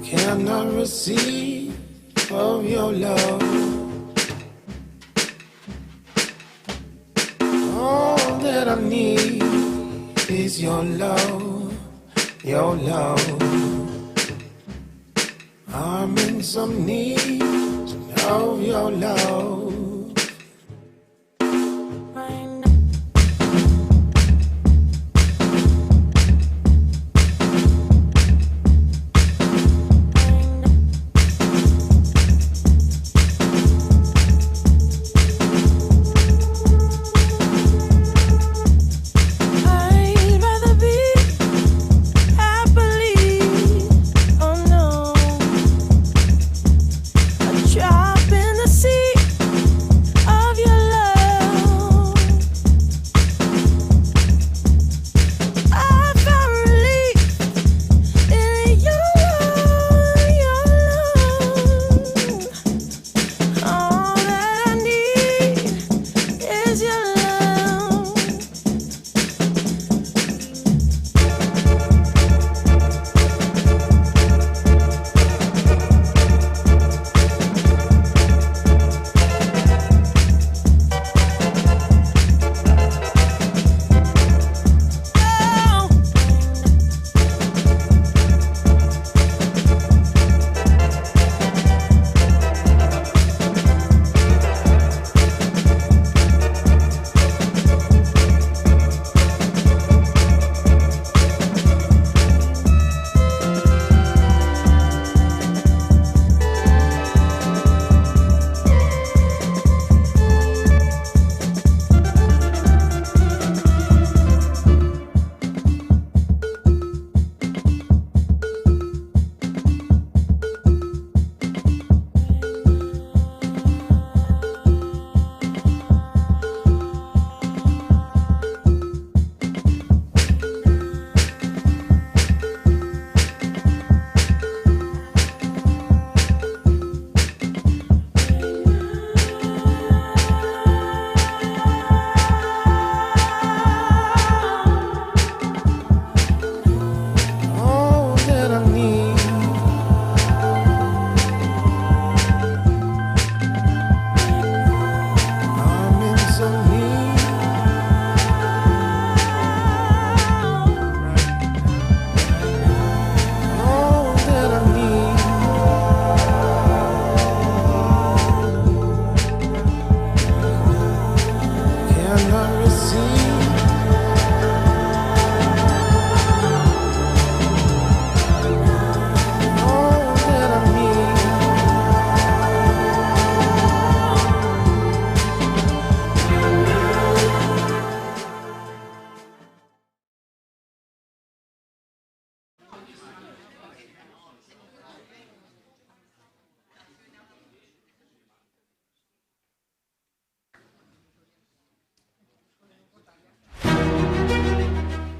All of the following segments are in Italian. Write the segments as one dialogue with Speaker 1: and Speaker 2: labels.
Speaker 1: cannot receive of your love. All that I need is your love, your love. I'm in some need of your love.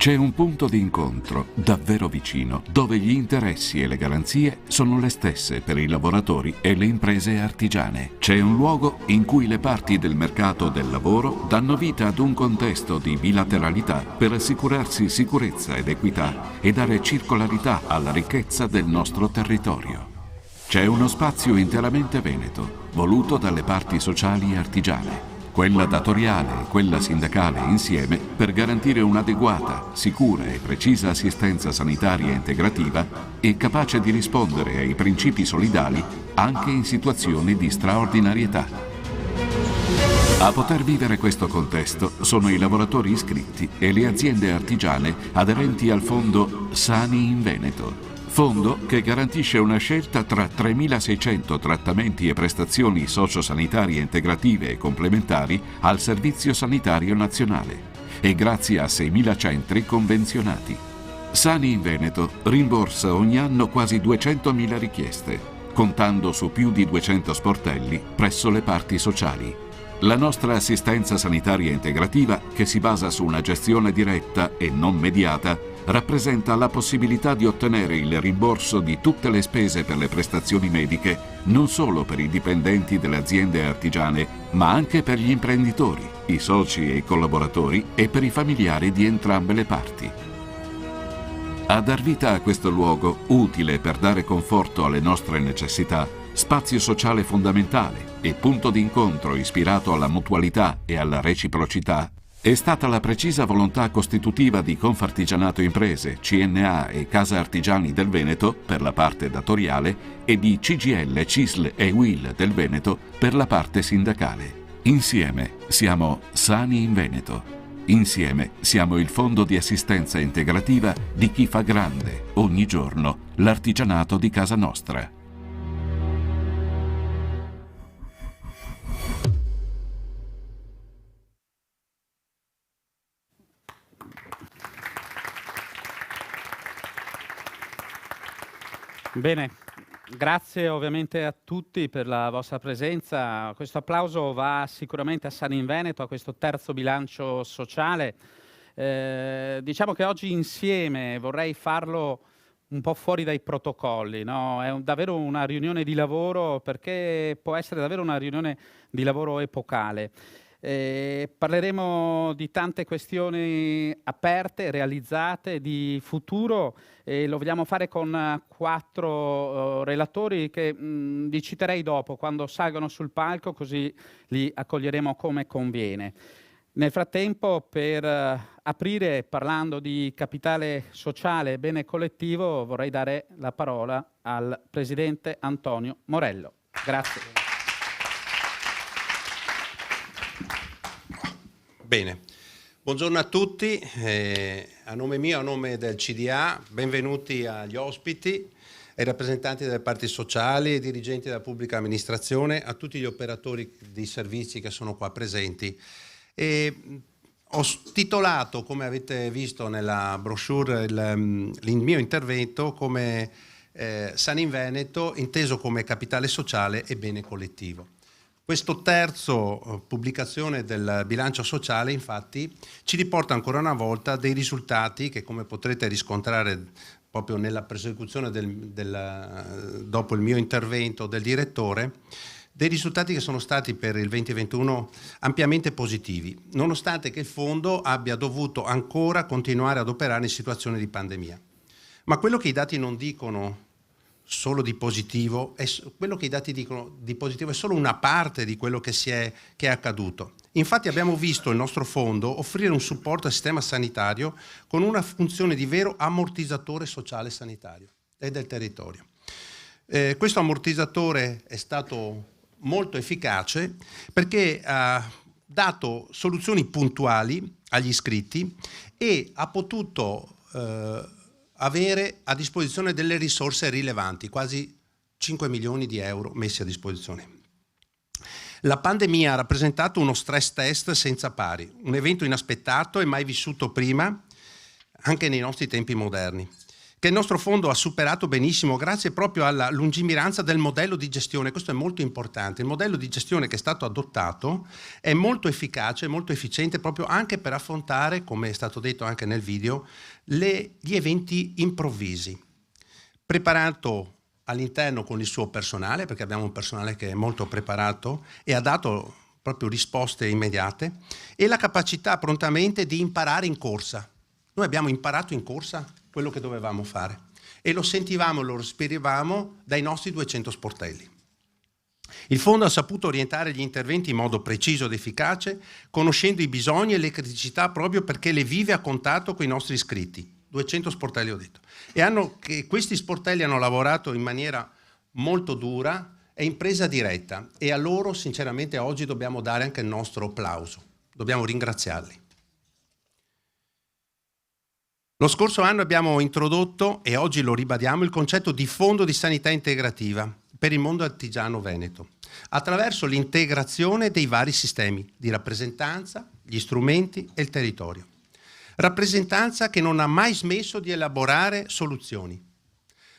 Speaker 2: C'è un punto di incontro davvero vicino, dove gli interessi e le garanzie sono le stesse per i lavoratori e le imprese artigiane. C'è un luogo in cui le parti del mercato del lavoro danno vita ad un contesto di bilateralità per assicurarsi sicurezza ed equità e dare circolarità alla ricchezza del nostro territorio. C'è uno spazio interamente veneto, voluto dalle parti sociali e artigiane, quella datoriale e quella sindacale insieme, per garantire un'adeguata, sicura e precisa assistenza sanitaria integrativa e capace di rispondere ai principi solidali anche in situazioni di straordinarietà. A poter vivere questo contesto sono i lavoratori iscritti e le aziende artigiane aderenti al fondo Sani in Veneto. Fondo che garantisce una scelta tra 3.600 trattamenti e prestazioni sociosanitarie integrative e complementari al Servizio Sanitario Nazionale e grazie a 6.000 centri convenzionati. Sani in Veneto rimborsa ogni anno quasi 200.000 richieste, contando su più di 200 sportelli presso le parti sociali. La nostra assistenza sanitaria integrativa, che si basa su una gestione diretta e non mediata, rappresenta la possibilità di ottenere il rimborso di tutte le spese per le prestazioni mediche, non solo per i dipendenti delle aziende artigiane, ma anche per gli imprenditori, i soci e i collaboratori e per i familiari di entrambe le parti. A dar vita a questo luogo, utile per dare conforto alle nostre necessità, spazio sociale fondamentale e punto di incontro ispirato alla mutualità e alla reciprocità, è stata la precisa volontà costitutiva di Confartigianato Imprese, CNA e Casa Artigiani del Veneto per la parte datoriale e di CGIL, CISL e UIL del Veneto per la parte sindacale. Insieme siamo Sani in Veneto. Insieme siamo il fondo di assistenza integrativa di chi fa grande, ogni giorno, l'artigianato di casa nostra.
Speaker 3: Bene, grazie ovviamente a tutti per la vostra presenza. Questo applauso va sicuramente a Sani in Veneto, a questo terzo bilancio sociale. Diciamo che oggi insieme vorrei farlo un po' fuori dai protocolli, no? È davvero una riunione di lavoro, perché può essere davvero una riunione di lavoro epocale. Parleremo di tante questioni aperte, realizzate, di futuro, e lo vogliamo fare con 4 relatori che vi citerei dopo quando salgono sul palco, così li accoglieremo come conviene. Nel frattempo, per aprire parlando di capitale sociale e bene collettivo, vorrei dare la parola al Presidente Antonio Morello. Grazie.
Speaker 4: Bene, buongiorno a tutti, a nome mio, a nome del CDA, benvenuti agli ospiti, ai rappresentanti delle parti sociali, ai dirigenti della pubblica amministrazione, a tutti gli operatori di servizi che sono qua presenti. Ho titolato, come avete visto nella brochure, il mio intervento come Sani in Veneto, inteso come capitale sociale e bene collettivo. Questo terzo pubblicazione del bilancio sociale, infatti, ci riporta ancora una volta dei risultati che, come potrete riscontrare proprio nella prosecuzione dopo il mio intervento del direttore, dei risultati che sono stati per il 2021 ampiamente positivi, nonostante che il fondo abbia dovuto ancora continuare ad operare in situazione di pandemia. Ma quello che i dati non dicono solo di positivo, quello che i dati dicono di positivo è solo una parte di quello che è accaduto. Infatti abbiamo visto il nostro fondo offrire un supporto al sistema sanitario con una funzione di vero ammortizzatore sociale sanitario e del territorio. Questo ammortizzatore è stato molto efficace perché ha dato soluzioni puntuali agli iscritti e ha potuto avere a disposizione delle risorse rilevanti, quasi 5 milioni di euro messi a disposizione. La pandemia ha rappresentato uno stress test senza pari, un evento inaspettato e mai vissuto prima, anche nei nostri tempi moderni, che il nostro fondo ha superato benissimo grazie proprio alla lungimiranza del modello di gestione. Questo è molto importante. Il modello di gestione che è stato adottato è molto efficace, molto efficiente proprio anche per affrontare, come è stato detto anche nel video, gli eventi improvvisi. Preparato all'interno con il suo personale, perché abbiamo un personale che è molto preparato e ha dato proprio risposte immediate, e la capacità prontamente di imparare in corsa. Noi abbiamo imparato in corsa quello che dovevamo fare e lo sentivamo, lo respiravamo dai nostri 200 sportelli. Il fondo ha saputo orientare gli interventi in modo preciso ed efficace, conoscendo i bisogni e le criticità proprio perché le vive a contatto con i nostri iscritti. 200 sportelli ho detto. E questi sportelli hanno lavorato in maniera molto dura e in presa diretta, e a loro sinceramente oggi dobbiamo dare anche il nostro applauso, dobbiamo ringraziarli. Lo scorso anno abbiamo introdotto, e oggi lo ribadiamo, il concetto di fondo di sanità integrativa per il mondo artigiano veneto, attraverso l'integrazione dei vari sistemi di rappresentanza, gli strumenti e il territorio. Rappresentanza che non ha mai smesso di elaborare soluzioni.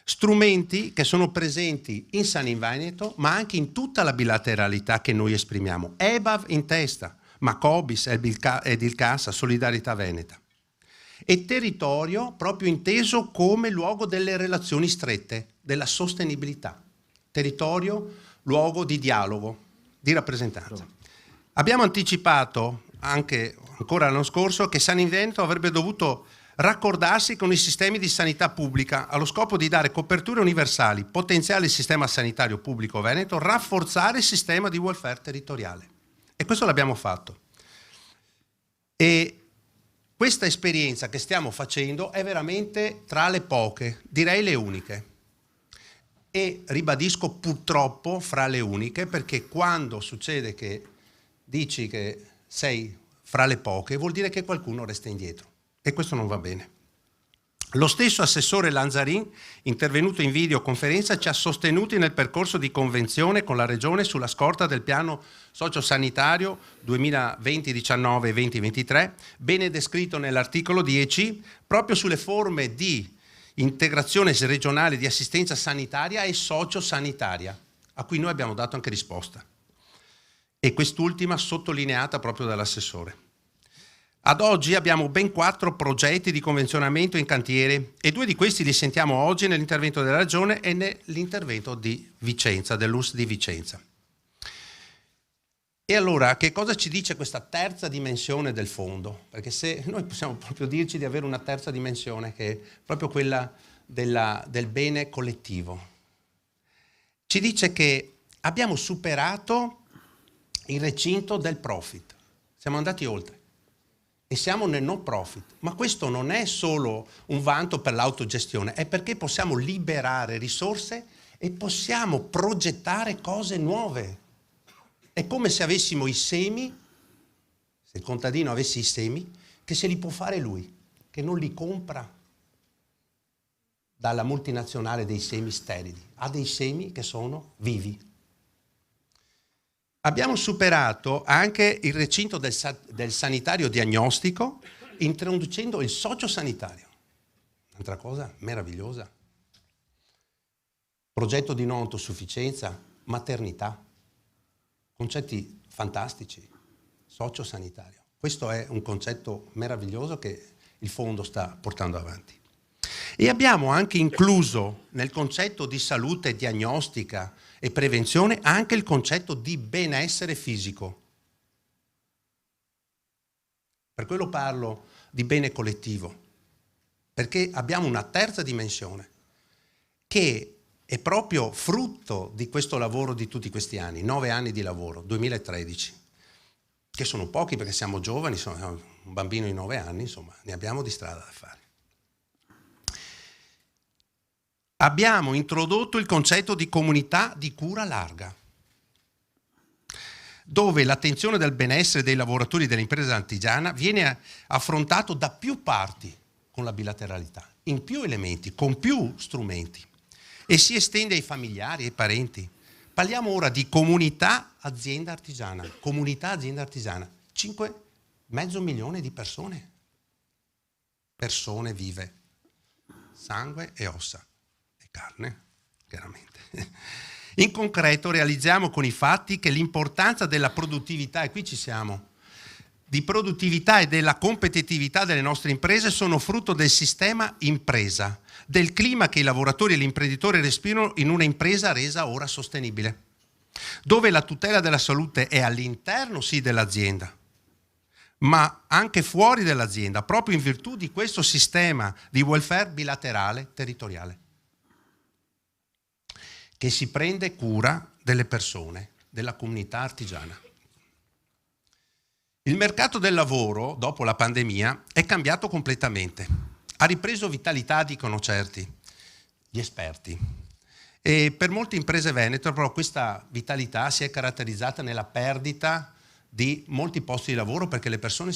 Speaker 4: Strumenti che sono presenti in Sani in Veneto, ma anche in tutta la bilateralità che noi esprimiamo. EBAV in testa, ma Cobis, Edilcassa, Solidarietà Veneta. E territorio proprio inteso come luogo delle relazioni strette, della sostenibilità. Territorio, luogo di dialogo, di rappresentanza. Abbiamo anticipato anche ancora l'anno scorso che Sani in Veneto avrebbe dovuto raccordarsi con i sistemi di sanità pubblica allo scopo di dare coperture universali, potenziare il sistema sanitario pubblico veneto, rafforzare il sistema di welfare territoriale. E questo l'abbiamo fatto. E questa esperienza che stiamo facendo è veramente tra le poche, direi le uniche. E ribadisco purtroppo fra le uniche, perché quando succede che dici che sei fra le poche vuol dire che qualcuno resta indietro. E questo non va bene. Lo stesso assessore Lanzarin, intervenuto in videoconferenza, ci ha sostenuti nel percorso di convenzione con la Regione sulla scorta del piano sociosanitario 2020-19 e 2023, bene descritto nell'articolo 10, proprio sulle forme di integrazione regionale di assistenza sanitaria e sociosanitaria, a cui noi abbiamo dato anche risposta. E quest'ultima sottolineata proprio dall'assessore. Ad oggi abbiamo ben 4 progetti di convenzionamento in cantiere e 2 di questi li sentiamo oggi nell'intervento della Regione e nell'intervento di Vicenza, dell'US di Vicenza. E allora che cosa ci dice questa terza dimensione del fondo? Perché se noi possiamo proprio dirci di avere una terza dimensione che è proprio quella del bene collettivo. Ci dice che abbiamo superato il recinto del profit, siamo andati oltre. E siamo nel non profit, ma questo non è solo un vanto per l'autogestione, è perché possiamo liberare risorse e possiamo progettare cose nuove. È come se avessimo i semi, se il contadino avesse i semi, che se li può fare lui, che non li compra dalla multinazionale dei semi sterili, ha dei semi che sono vivi. Abbiamo superato anche il recinto del sanitario diagnostico introducendo il sociosanitario. Un'altra cosa meravigliosa. Progetto di non autosufficienza, maternità. Concetti fantastici. Sociosanitario. Questo è un concetto meraviglioso che il fondo sta portando avanti. E abbiamo anche incluso nel concetto di salute diagnostica e prevenzione anche il concetto di benessere fisico. Per quello parlo di bene collettivo, perché abbiamo una terza dimensione che è proprio frutto di questo lavoro di tutti questi anni, 9 anni di lavoro, 2013, che sono pochi perché siamo giovani, sono un bambino di 9 anni, insomma, ne abbiamo di strada da fare. Abbiamo introdotto il concetto di comunità di cura larga, dove l'attenzione del benessere dei lavoratori dell'impresa artigiana viene affrontato da più parti con la bilateralità, in più elementi, con più strumenti, e si estende ai familiari, ai parenti. Parliamo ora di comunità azienda artigiana, 5,5 milioni di persone vive, sangue e ossa. Carne, chiaramente. In concreto realizziamo con i fatti che l'importanza della produttività, e qui ci siamo, di produttività e della competitività delle nostre imprese sono frutto del sistema impresa, del clima che i lavoratori e gli imprenditori respirano in una impresa resa ora sostenibile, dove la tutela della salute è all'interno sì dell'azienda, ma anche fuori dell'azienda, proprio in virtù di questo sistema di welfare bilaterale territoriale, che si prende cura delle persone, della comunità artigiana. Il mercato del lavoro, dopo la pandemia, è cambiato completamente. Ha ripreso vitalità, dicono certi, gli esperti. E per molte imprese venete, però, questa vitalità si è caratterizzata nella perdita di molti posti di lavoro perché le persone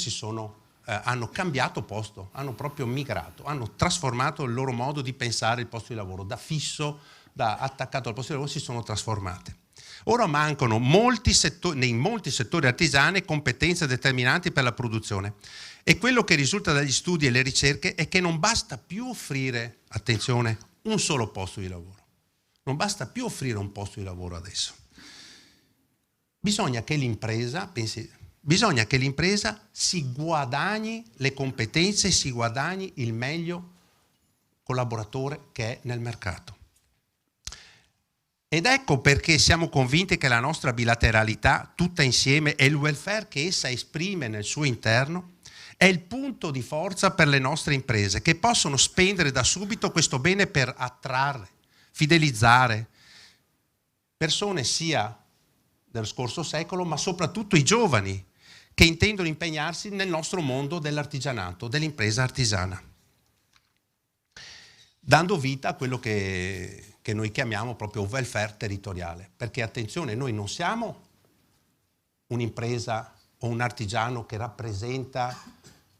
Speaker 4: hanno cambiato posto, hanno proprio migrato, hanno trasformato il loro modo di pensare il posto di lavoro, da fisso, da attaccato al posto di lavoro, si sono trasformate. Ora mancano nei molti settori artigiani competenze determinanti per la produzione e quello che risulta dagli studi e le ricerche è che non basta più offrire, attenzione, un solo posto di lavoro. Non basta più offrire un posto di lavoro adesso. Bisogna che l'impresa si guadagni le competenze, si guadagni il meglio collaboratore che è nel mercato. Ed ecco perché siamo convinti che la nostra bilateralità, tutta insieme, e il welfare che essa esprime nel suo interno, è il punto di forza per le nostre imprese, che possono spendere da subito questo bene per attrarre, fidelizzare persone sia dello scorso secolo, ma soprattutto i giovani che intendono impegnarsi nel nostro mondo dell'artigianato, dell'impresa artigiana, dando vita a quello che noi chiamiamo proprio welfare territoriale. Perché attenzione, noi non siamo un'impresa o un artigiano che rappresenta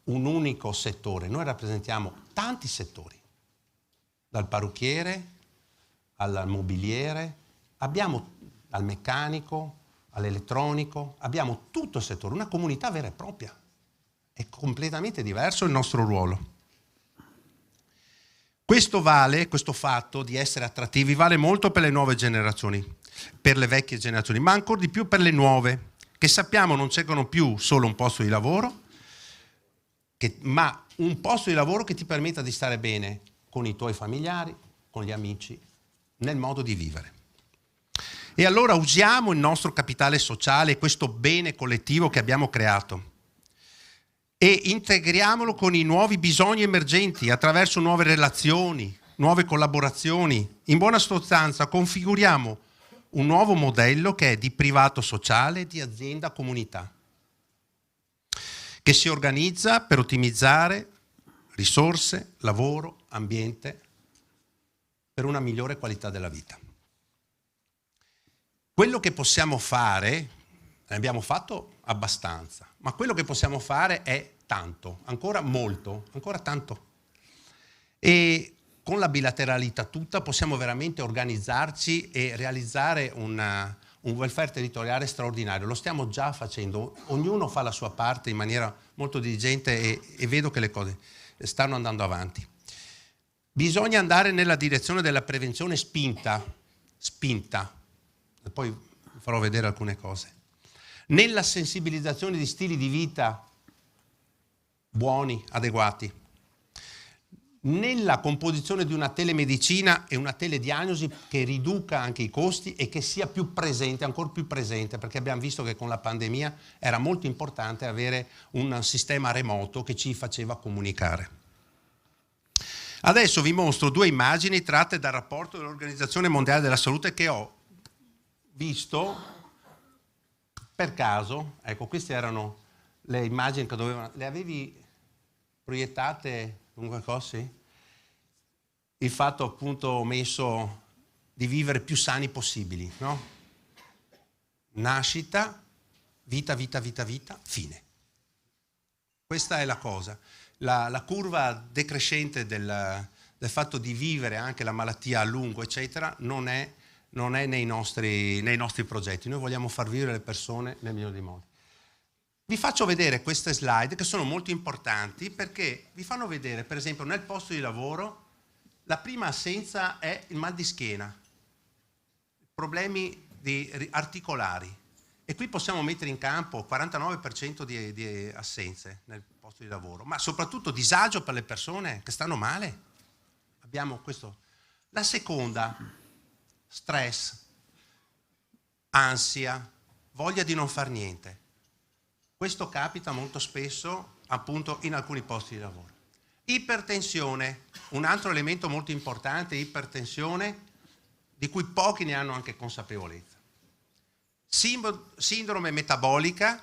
Speaker 4: un unico settore, noi rappresentiamo tanti settori, dal parrucchiere al mobiliere, abbiamo al meccanico, all'elettronico, abbiamo tutto il settore, una comunità vera e propria. È completamente diverso il nostro ruolo. Questo fatto di essere attrattivi vale molto per le nuove generazioni, per le vecchie generazioni, ma ancora di più per le nuove, che sappiamo non cercano più solo un posto di lavoro, ma un posto di lavoro che ti permetta di stare bene con i tuoi familiari, con gli amici, nel modo di vivere. E allora usiamo il nostro capitale sociale, questo bene collettivo che abbiamo creato, e integriamolo con i nuovi bisogni emergenti attraverso nuove relazioni, nuove collaborazioni. In buona sostanza configuriamo un nuovo modello che è di privato sociale, di azienda comunità, che si organizza per ottimizzare risorse, lavoro, ambiente, per una migliore qualità della vita. Quello che possiamo fare, ne abbiamo fatto abbastanza, ma quello che possiamo fare è tanto, ancora molto, ancora tanto. E con la bilateralità tutta possiamo veramente organizzarci e realizzare un welfare territoriale straordinario. Lo stiamo già facendo, ognuno fa la sua parte in maniera molto diligente e vedo che le cose stanno andando avanti. Bisogna andare nella direzione della prevenzione spinta, poi vi farò vedere alcune cose, nella sensibilizzazione di stili di vita buoni, adeguati, nella composizione di una telemedicina e una telediagnosi che riduca anche i costi e che sia più presente, ancora più presente, perché abbiamo visto che con la pandemia era molto importante avere un sistema remoto che ci faceva comunicare. Adesso vi mostro due immagini tratte dal rapporto dell'Organizzazione Mondiale della Salute che ho visto per caso. Ecco, queste erano le immagini che dovevano... Le avevi proiettate con qualcosa? Sì? Il fatto appunto messo di vivere più sani possibili, no? Nascita, vita, fine. Questa è la cosa. La curva decrescente del fatto di vivere anche la malattia a lungo, eccetera, non è nei nostri progetti. Noi vogliamo far vivere le persone nel migliore dei modi. Vi faccio vedere queste slide che sono molto importanti perché vi fanno vedere, per esempio, nel posto di lavoro, la prima assenza è il mal di schiena, problemi articolari. E qui possiamo mettere in campo 49% di assenze nel posto di lavoro, ma soprattutto disagio per le persone che stanno male. Abbiamo questo. La seconda, stress, ansia, voglia di non far niente. Questo capita molto spesso appunto in alcuni posti di lavoro. Ipertensione, un altro elemento molto importante, ipertensione, di cui pochi ne hanno anche consapevolezza. Sindrome metabolica,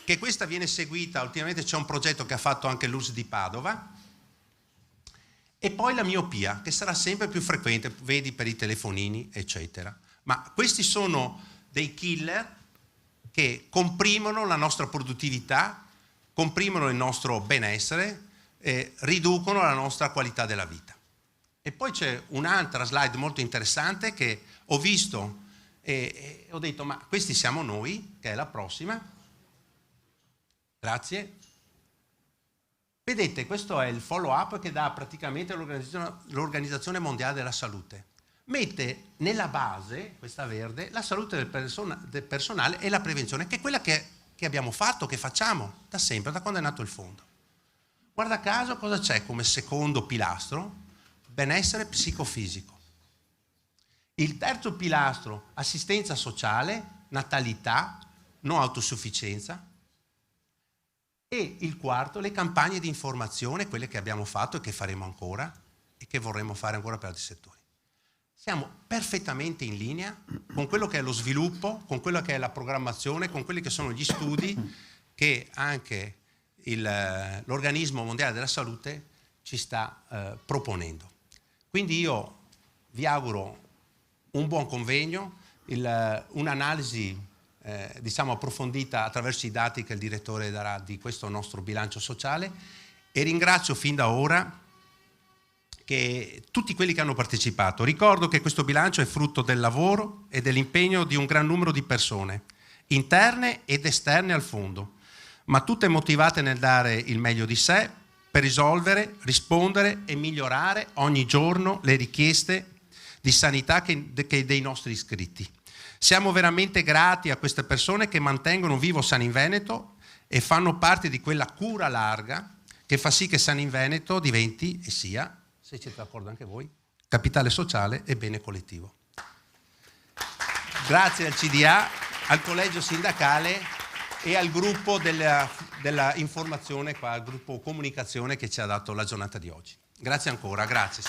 Speaker 4: che questa viene seguita, ultimamente c'è un progetto che ha fatto anche l'ULSS di Padova, e poi la miopia, che sarà sempre più frequente, vedi per i telefonini, eccetera. Ma questi sono dei killer che comprimono la nostra produttività, comprimono il nostro benessere e riducono la nostra qualità della vita. E poi c'è un'altra slide molto interessante che ho visto e ho detto, ma questi siamo noi, che è la prossima. Grazie. Vedete, questo è il follow-up che dà praticamente l'Organizzazione Mondiale della Salute. Mette nella base, questa verde, la salute del personale e la prevenzione, che è quella che abbiamo fatto, che facciamo da sempre, da quando è nato il fondo. Guarda caso cosa c'è come secondo pilastro? Benessere psicofisico. Il terzo pilastro, assistenza sociale, natalità, non autosufficienza. E il quarto, le campagne di informazione, quelle che abbiamo fatto e che faremo ancora e che vorremmo fare ancora per altri settori. Siamo perfettamente in linea con quello che è lo sviluppo, con quello che è la programmazione, con quelli che sono gli studi che anche l'Organismo Mondiale della Salute ci sta proponendo. Quindi io vi auguro un buon convegno, un'analisi diciamo approfondita attraverso i dati che il direttore darà di questo nostro bilancio sociale, e ringrazio fin da ora tutti quelli che hanno partecipato. Ricordo che questo bilancio è frutto del lavoro e dell'impegno di un gran numero di persone, interne ed esterne al fondo, ma tutte motivate nel dare il meglio di sé per risolvere, rispondere e migliorare ogni giorno le richieste di sanità che dei nostri iscritti. Siamo veramente grati a queste persone che mantengono vivo San in Veneto e fanno parte di quella cura larga che fa sì che San in Veneto diventi e sia, se siete d'accordo anche voi, capitale sociale e bene collettivo. Grazie al CDA, al collegio sindacale e al gruppo della informazione, qua, al gruppo comunicazione che ci ha dato la giornata di oggi. Grazie ancora, grazie.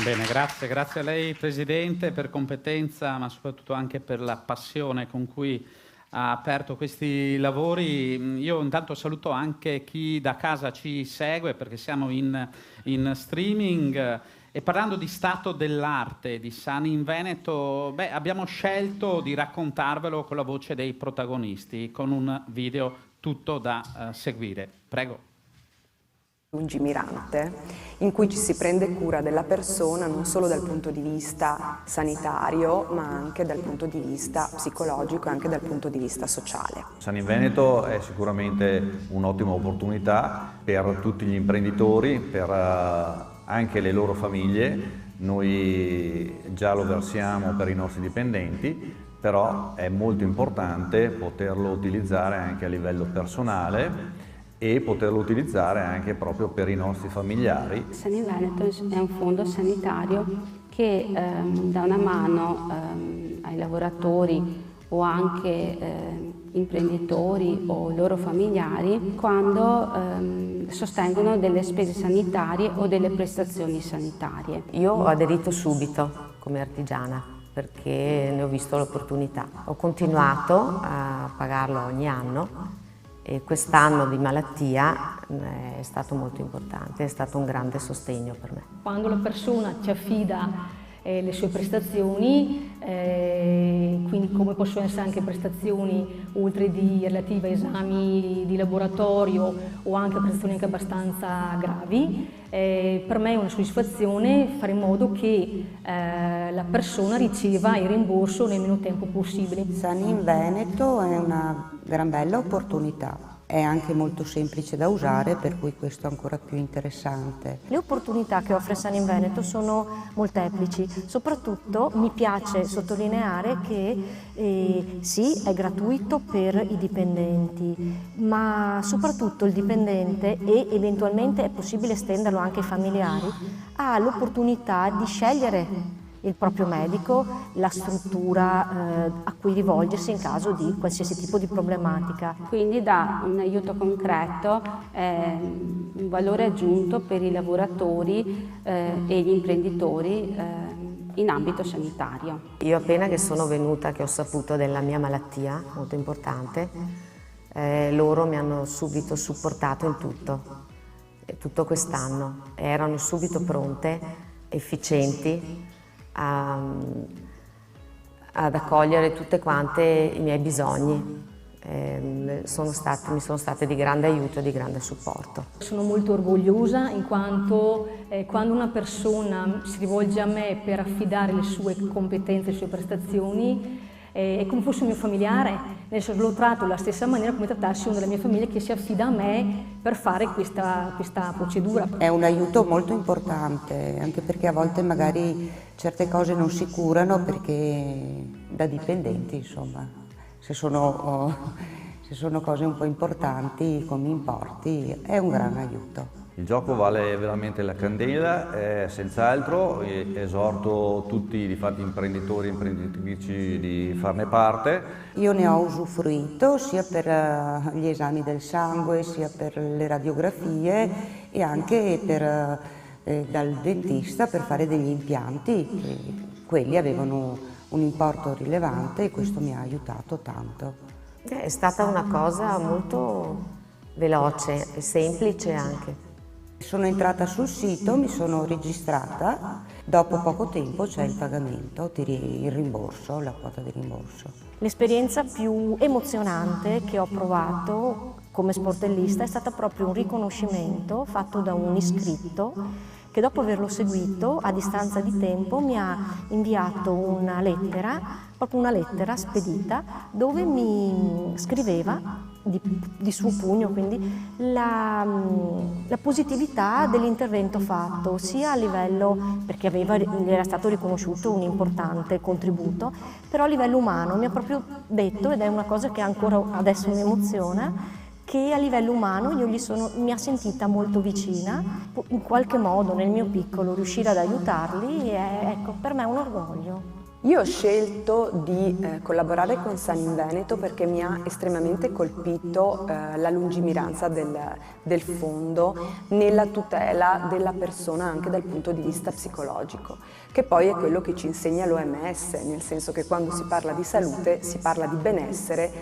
Speaker 3: Bene, grazie a lei Presidente per competenza, ma soprattutto anche per la passione con cui ha aperto questi lavori. Io intanto saluto anche chi da casa ci segue, perché siamo in streaming. E parlando di stato dell'arte di San in Veneto, abbiamo scelto di raccontarvelo con la voce dei protagonisti, con un video tutto da seguire. Prego.
Speaker 5: Lungimirante, in cui ci si prende cura della persona non solo dal punto di vista sanitario, ma anche dal punto di vista psicologico e anche dal punto di vista sociale.
Speaker 6: San in Veneto è sicuramente un'ottima opportunità per tutti gli imprenditori, per anche le loro famiglie. Noi già lo versiamo per i nostri dipendenti, però è molto importante poterlo utilizzare anche a livello personale e poterlo utilizzare anche proprio per i nostri familiari.
Speaker 7: San in Veneto è un fondo sanitario che dà una mano ai lavoratori o anche imprenditori o loro familiari quando sostengono delle spese sanitarie o delle prestazioni sanitarie.
Speaker 8: Io ho aderito subito come artigiana perché ne ho visto l'opportunità. Ho continuato a pagarlo ogni anno e quest'anno di malattia è stato molto importante, è stato un grande sostegno per me.
Speaker 9: Quando la persona ci affida le sue prestazioni, quindi come possono essere anche prestazioni oltre di relative a esami di laboratorio o anche prestazioni anche abbastanza gravi, per me è una soddisfazione fare in modo che la persona riceva il rimborso nel meno tempo possibile.
Speaker 10: San in Veneto è una gran bella opportunità. È anche molto semplice da usare, per cui questo è ancora più interessante.
Speaker 11: Le opportunità che offre San in Veneto sono molteplici, soprattutto mi piace sottolineare che sì, è gratuito per i dipendenti, ma soprattutto il dipendente, e eventualmente è possibile estenderlo anche ai familiari, ha l'opportunità di scegliere il proprio medico, la struttura a cui rivolgersi in caso di qualsiasi tipo di problematica.
Speaker 7: Quindi dà un aiuto concreto, un valore aggiunto per i lavoratori e gli imprenditori in ambito sanitario.
Speaker 8: Io appena che sono venuta, che ho saputo della mia malattia, molto importante, loro mi hanno subito supportato in tutto quest'anno. Erano subito pronte, efficienti, ad accogliere tutte quante i miei bisogni. Mi sono state di grande aiuto e di grande supporto.
Speaker 9: Sono molto orgogliosa in quanto quando una persona si rivolge a me per affidare le sue competenze, le sue prestazioni, è come fosse un mio familiare, lo tratto alla stessa maniera come trattassi uno della mia famiglia che si affida a me per fare questa procedura.
Speaker 10: È un aiuto molto importante, anche perché a volte magari certe cose non si curano perché da dipendenti, insomma, se sono cose un po' importanti come importi, è un gran aiuto.
Speaker 6: Il gioco vale veramente la candela, senz'altro, esorto tutti di fatti imprenditori e imprenditrici di farne parte.
Speaker 10: Io ne ho usufruito sia per gli esami del sangue, sia per le radiografie e anche dal dentista per fare degli impianti. Quelli avevano un importo rilevante e questo mi ha aiutato tanto.
Speaker 8: È stata una cosa molto veloce e semplice anche.
Speaker 10: Sono entrata sul sito, mi sono registrata, dopo poco tempo c'è il pagamento, il rimborso, la quota di rimborso.
Speaker 11: L'esperienza più emozionante che ho provato come sportellista è stata proprio un riconoscimento fatto da un iscritto che dopo averlo seguito a distanza di tempo mi ha inviato una lettera, proprio una lettera spedita, dove mi scriveva di suo pugno, quindi la positività dell'intervento fatto, sia a livello, perché gli era stato riconosciuto un importante contributo, però a livello umano mi ha proprio detto, ed è una cosa che ancora adesso mi emoziona, che a livello umano mi ha sentita molto vicina, in qualche modo nel mio piccolo riuscire ad aiutarli, ecco, per me è un orgoglio.
Speaker 5: Io ho scelto di collaborare con Sani in Veneto perché mi ha estremamente colpito la lungimiranza del fondo nella tutela della persona anche dal punto di vista psicologico, che poi è quello che ci insegna l'OMS, nel senso che quando si parla di salute si parla di benessere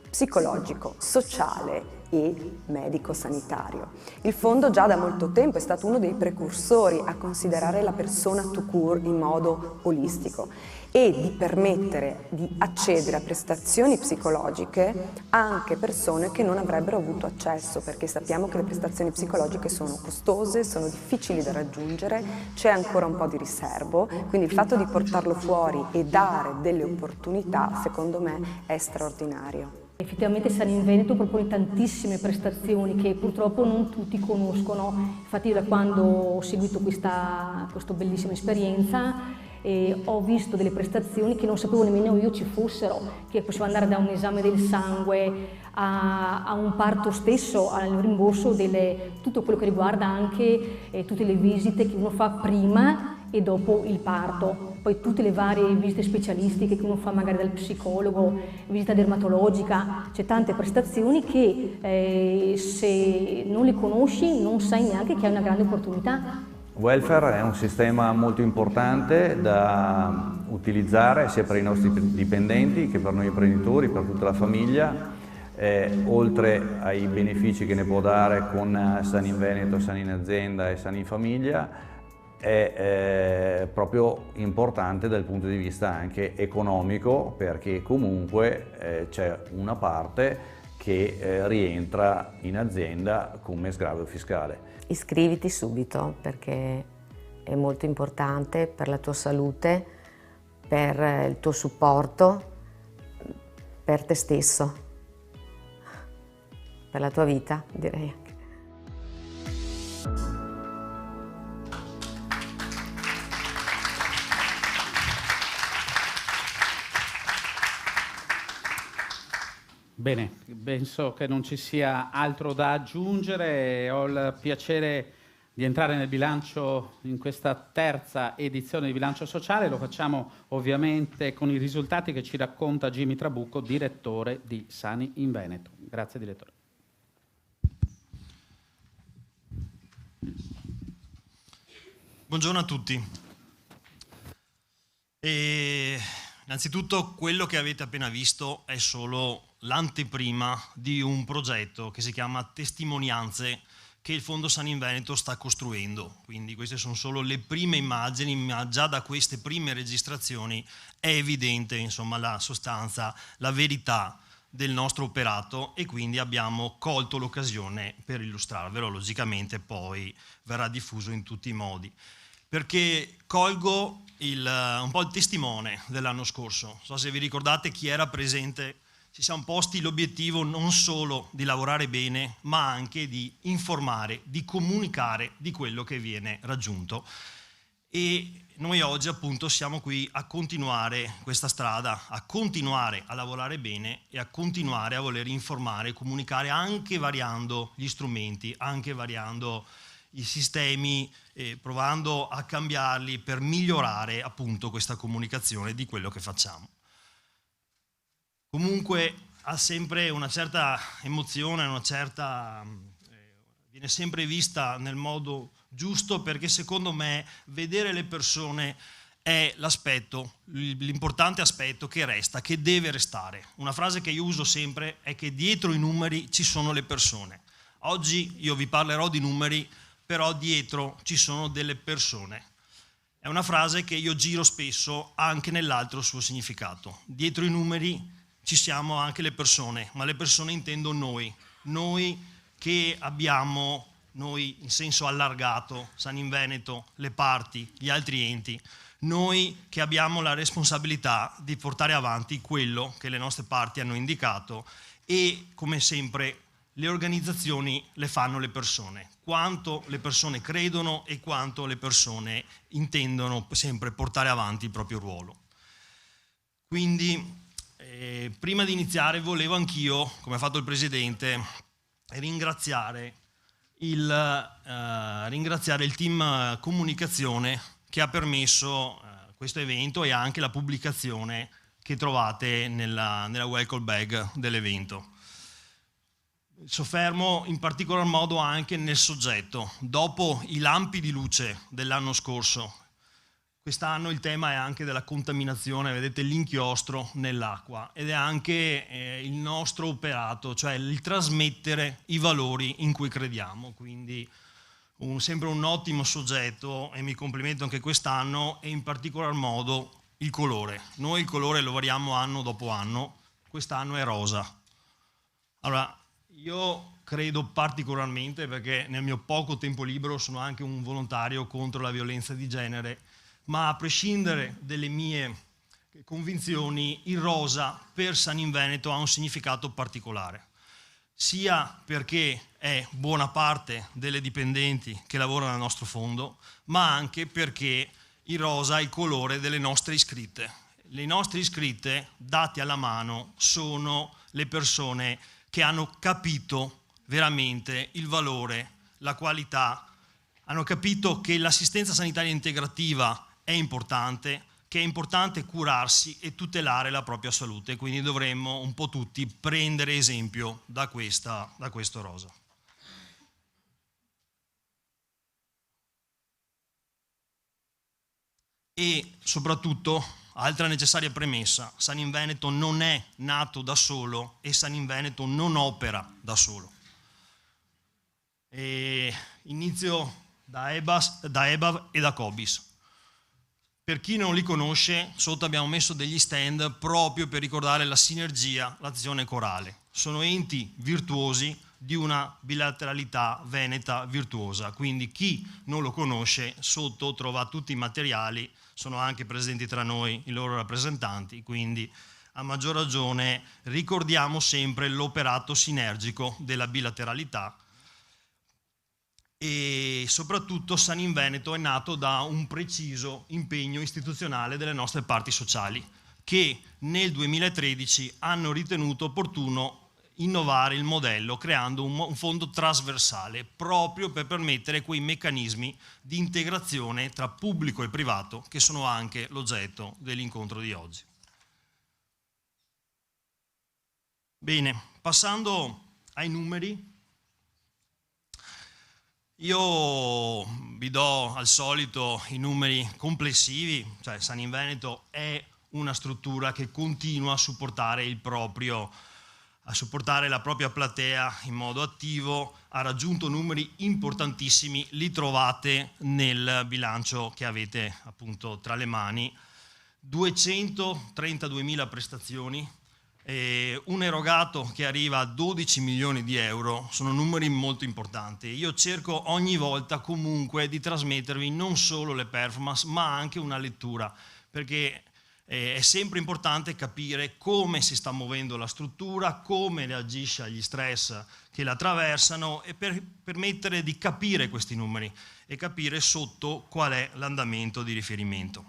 Speaker 5: psicologico, sociale e medico-sanitario. Il fondo già da molto tempo è stato uno dei precursori a considerare la persona tout court in modo olistico e di permettere di accedere a prestazioni psicologiche anche persone che non avrebbero avuto accesso, perché sappiamo che le prestazioni psicologiche sono costose, sono difficili da raggiungere, c'è ancora un po' di riservo, quindi il fatto di portarlo fuori e dare delle opportunità secondo me è straordinario.
Speaker 9: Effettivamente Sani in Veneto propone tantissime prestazioni che purtroppo non tutti conoscono, infatti da quando ho seguito questa bellissima esperienza ho visto delle prestazioni che non sapevo nemmeno io ci fossero, che possiamo andare da un esame del sangue a un parto stesso, al rimborso tutto quello che riguarda anche tutte le visite che uno fa prima e dopo il parto, poi tutte le varie visite specialistiche che uno fa magari dal psicologo, visita dermatologica, c'è tante prestazioni che se non le conosci non sai neanche che hai una grande opportunità.
Speaker 6: Welfare è un sistema molto importante da utilizzare sia per i nostri dipendenti che per noi imprenditori, per tutta la famiglia, oltre ai benefici che ne può dare con Sani in Veneto, Sani in azienda e Sani in famiglia, è proprio importante dal punto di vista anche economico, perché comunque c'è una parte che rientra in azienda come sgravio fiscale.
Speaker 8: Iscriviti subito perché è molto importante per la tua salute, per il tuo supporto, per te stesso, per la tua vita, direi anche.
Speaker 3: Bene, penso che non ci sia altro da aggiungere. Ho il piacere di entrare nel bilancio in questa terza edizione di Bilancio Sociale. Lo facciamo ovviamente con i risultati che ci racconta Jimmy Trabucco, direttore di Sani in Veneto. Grazie direttore.
Speaker 12: Buongiorno a tutti. Innanzitutto quello che avete appena visto è solo l'anteprima di un progetto che si chiama Testimonianze che il Fondo Sani in Veneto sta costruendo. Quindi queste sono solo le prime immagini, ma già da queste prime registrazioni è evidente, insomma, la sostanza, la verità del nostro operato, e quindi abbiamo colto l'occasione per illustrarvelo. Logicamente poi verrà diffuso in tutti i modi, perché colgo un po' il testimone dell'anno scorso. Non so se vi ricordate chi era presente. Ci siamo posti l'obiettivo non solo di lavorare bene, ma anche di informare, di comunicare di quello che viene raggiunto. E noi oggi appunto siamo qui a continuare questa strada, a continuare a lavorare bene e a continuare a voler informare e comunicare, anche variando gli strumenti, anche variando i sistemi, provando a cambiarli per migliorare appunto questa comunicazione di quello che facciamo. Comunque ha sempre una certa emozione, viene sempre vista nel modo giusto, perché secondo me vedere le persone è l'importante aspetto che resta, che deve restare. Una frase che io uso sempre è che dietro i numeri ci sono le persone. Oggi io vi parlerò di numeri, però dietro ci sono delle persone. È una frase che io giro spesso anche nell'altro suo significato. Dietro i numeri ci siamo anche le persone, ma le persone intendo noi che abbiamo, noi in senso allargato, San in Veneto, le parti, gli altri enti, noi che abbiamo la responsabilità di portare avanti quello che le nostre parti hanno indicato, e come sempre le organizzazioni le fanno le persone, quanto le persone credono e quanto le persone intendono sempre portare avanti il proprio ruolo. Quindi prima di iniziare volevo anch'io, come ha fatto il Presidente, ringraziare il team comunicazione che ha permesso questo evento e anche la pubblicazione che trovate nella welcome bag dell'evento. Soffermo in particolar modo anche nel soggetto. Dopo i lampi di luce dell'anno scorso, quest'anno il tema è anche della contaminazione, vedete l'inchiostro nell'acqua, ed è anche il nostro operato, cioè il trasmettere i valori in cui crediamo. Quindi sempre un ottimo soggetto, e mi complimento anche quest'anno, e in particolar modo il colore. Noi il colore lo variamo anno dopo anno, quest'anno è rosa. Allora, io credo particolarmente, perché nel mio poco tempo libero sono anche un volontario contro la violenza di genere, ma a prescindere dalle mie convinzioni, il rosa per San in Veneto ha un significato particolare, sia perché è buona parte delle dipendenti che lavorano al nostro fondo, ma anche perché il rosa è il colore delle nostre iscritte. Le nostre iscritte, date alla mano, sono le persone che hanno capito veramente il valore, la qualità, hanno capito che l'assistenza sanitaria integrativa è importante, che è importante curarsi e tutelare la propria salute, quindi dovremmo un po' tutti prendere esempio da questo rosa. E soprattutto, altra necessaria premessa, San in Veneto non è nato da solo e San in Veneto non opera da solo. Inizio da EBAV e da COBIS. Per chi non li conosce, sotto abbiamo messo degli stand proprio per ricordare la sinergia, l'azione corale. Sono enti virtuosi di una bilateralità veneta virtuosa, quindi chi non lo conosce sotto trova tutti i materiali, sono anche presenti tra noi i loro rappresentanti, quindi a maggior ragione ricordiamo sempre l'operato sinergico della bilateralità. E soprattutto San in Veneto è nato da un preciso impegno istituzionale delle nostre parti sociali, che nel 2013 hanno ritenuto opportuno innovare il modello creando un fondo trasversale proprio per permettere quei meccanismi di integrazione tra pubblico e privato che sono anche l'oggetto dell'incontro di oggi. Bene, passando ai numeri, io vi do al solito i numeri complessivi, cioè San in Veneto è una struttura che continua a supportare la propria platea in modo attivo, ha raggiunto numeri importantissimi, li trovate nel bilancio che avete appunto tra le mani, 232.000 prestazioni, un erogato che arriva a 12 milioni di euro, sono numeri molto importanti. Io cerco ogni volta comunque di trasmettervi non solo le performance ma anche una lettura, perché è sempre importante capire come si sta muovendo la struttura, come reagisce agli stress che la attraversano, e per permettere di capire questi numeri e capire sotto qual è l'andamento di riferimento.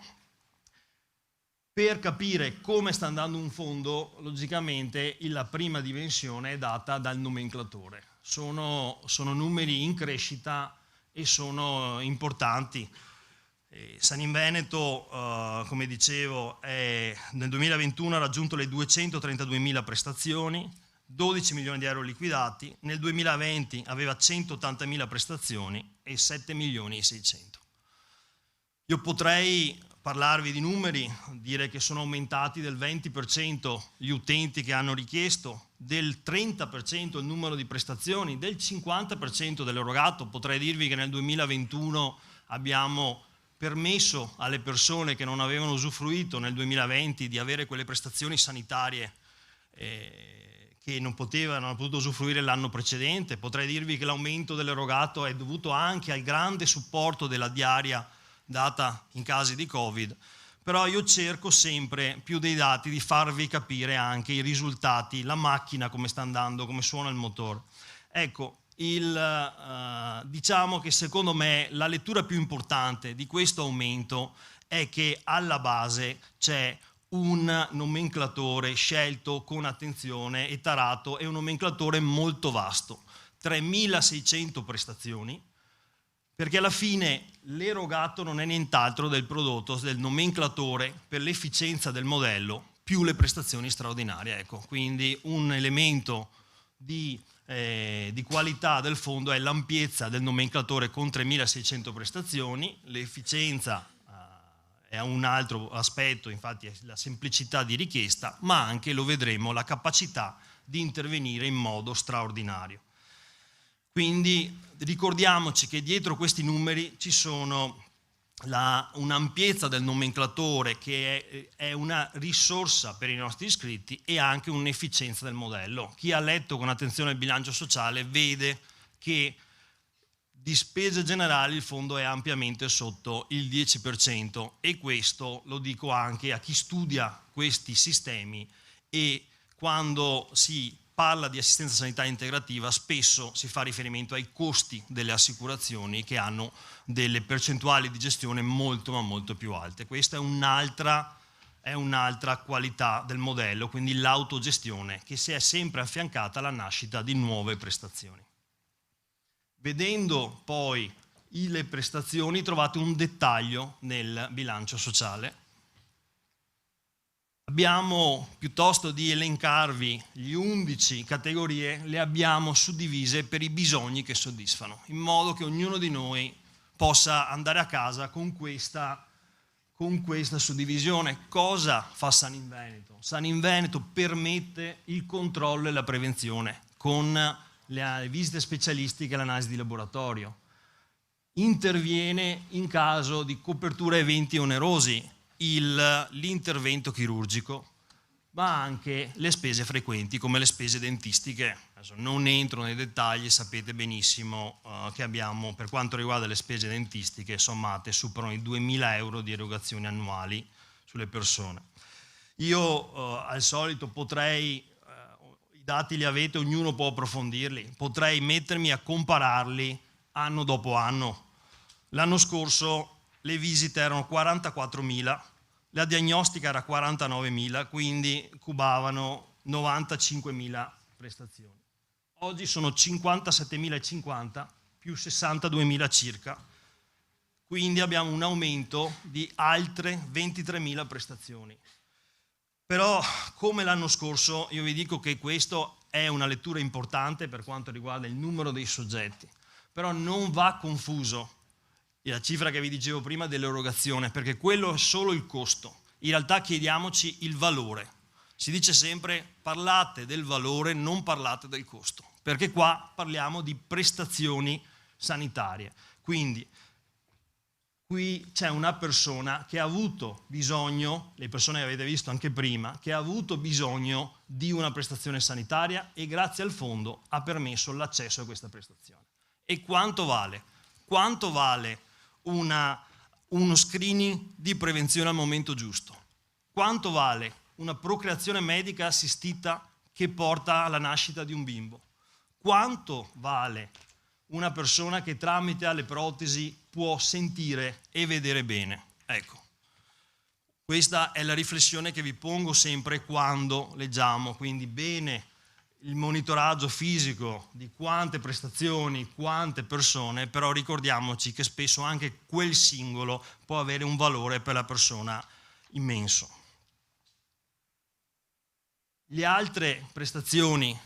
Speaker 12: Per capire come sta andando un fondo, logicamente la prima dimensione è data dal nomenclatore. Sono numeri in crescita e sono importanti. San in Veneto, come dicevo, nel 2021 ha raggiunto le 232.000 prestazioni, 12 milioni di euro liquidati, nel 2020 aveva 180.000 prestazioni e 7 milioni e 600. Io potrei parlarvi di numeri, dire che sono aumentati del 20% gli utenti che hanno richiesto, del 30% il numero di prestazioni, del 50% dell'erogato. Potrei dirvi che nel 2021 abbiamo permesso alle persone che non avevano usufruito nel 2020 di avere quelle prestazioni sanitarie che non hanno potuto usufruire l'anno precedente. Potrei dirvi che l'aumento dell'erogato è dovuto anche al grande supporto della diaria data in casi di Covid, però io cerco sempre più dei dati di farvi capire anche i risultati, la macchina come sta andando, come suona il motore. Ecco, diciamo che secondo me la lettura più importante di questo aumento è che alla base c'è un nomenclatore scelto con attenzione e tarato, è un nomenclatore molto vasto, 3.600 prestazioni, perché alla fine l'erogato non è nient'altro del prodotto del nomenclatore per l'efficienza del modello più le prestazioni straordinarie. Ecco, quindi un elemento di qualità del fondo è l'ampiezza del nomenclatore con 3.600 prestazioni, l'efficienza è un altro aspetto, infatti è la semplicità di richiesta, ma anche, lo vedremo, la capacità di intervenire in modo straordinario. Quindi ricordiamoci che dietro questi numeri ci sono un'ampiezza del nomenclatore che è una risorsa per i nostri iscritti e anche un'efficienza del modello. Chi ha letto con attenzione il bilancio sociale vede che di spese generali il fondo è ampiamente sotto il 10% e questo lo dico anche a chi studia questi sistemi, e quando si parla di assistenza sanitaria integrativa spesso si fa riferimento ai costi delle assicurazioni che hanno delle percentuali di gestione molto ma molto più alte. Questa è un'altra qualità del modello, quindi l'autogestione che si è sempre affiancata alla nascita di nuove prestazioni. Vedendo poi le prestazioni trovate un dettaglio nel bilancio sociale. Abbiamo, piuttosto di elencarvi le 11 categorie, le abbiamo suddivise per i bisogni che soddisfano, in modo che ognuno di noi possa andare a casa con questa suddivisione. Cosa fa San in Veneto? San in Veneto permette il controllo e la prevenzione con le visite specialistiche e l'analisi di laboratorio. Interviene in caso di copertura eventi onerosi, l'intervento chirurgico, ma anche le spese frequenti come le spese dentistiche. Adesso non entro nei dettagli, sapete benissimo che abbiamo, per quanto riguarda le spese dentistiche, sommate superano i 2.000 euro di erogazioni annuali sulle persone. Io al solito potrei, i dati li avete, ognuno può approfondirli, potrei mettermi a compararli anno dopo anno. L'anno scorso le visite erano 44.000, la diagnostica era 49.000, quindi cubavano 95.000 prestazioni. Oggi sono 57.050 più 62.000 circa, quindi abbiamo un aumento di altre 23.000 prestazioni. Però, come l'anno scorso, io vi dico che questa è una lettura importante per quanto riguarda il numero dei soggetti, però non va confuso la cifra che vi dicevo prima dell'erogazione, perché quello è solo il costo. In realtà chiediamoci il valore. Si dice sempre parlate del valore, non parlate del costo, perché qua parliamo di prestazioni sanitarie. Quindi qui c'è una persona che ha avuto bisogno, le persone che avete visto anche prima, che ha avuto bisogno di una prestazione sanitaria e grazie al fondo ha permesso l'accesso a questa prestazione. E quanto vale? Quanto vale uno screening di prevenzione al momento giusto? Quanto vale una procreazione medica assistita che porta alla nascita di un bimbo? Quanto vale una persona che tramite alle protesi può sentire e vedere bene? Ecco, questa è la riflessione che vi pongo sempre quando leggiamo, quindi bene il monitoraggio fisico di quante prestazioni, quante persone, però ricordiamoci che spesso anche quel singolo può avere un valore per la persona immenso. Le altre prestazioni,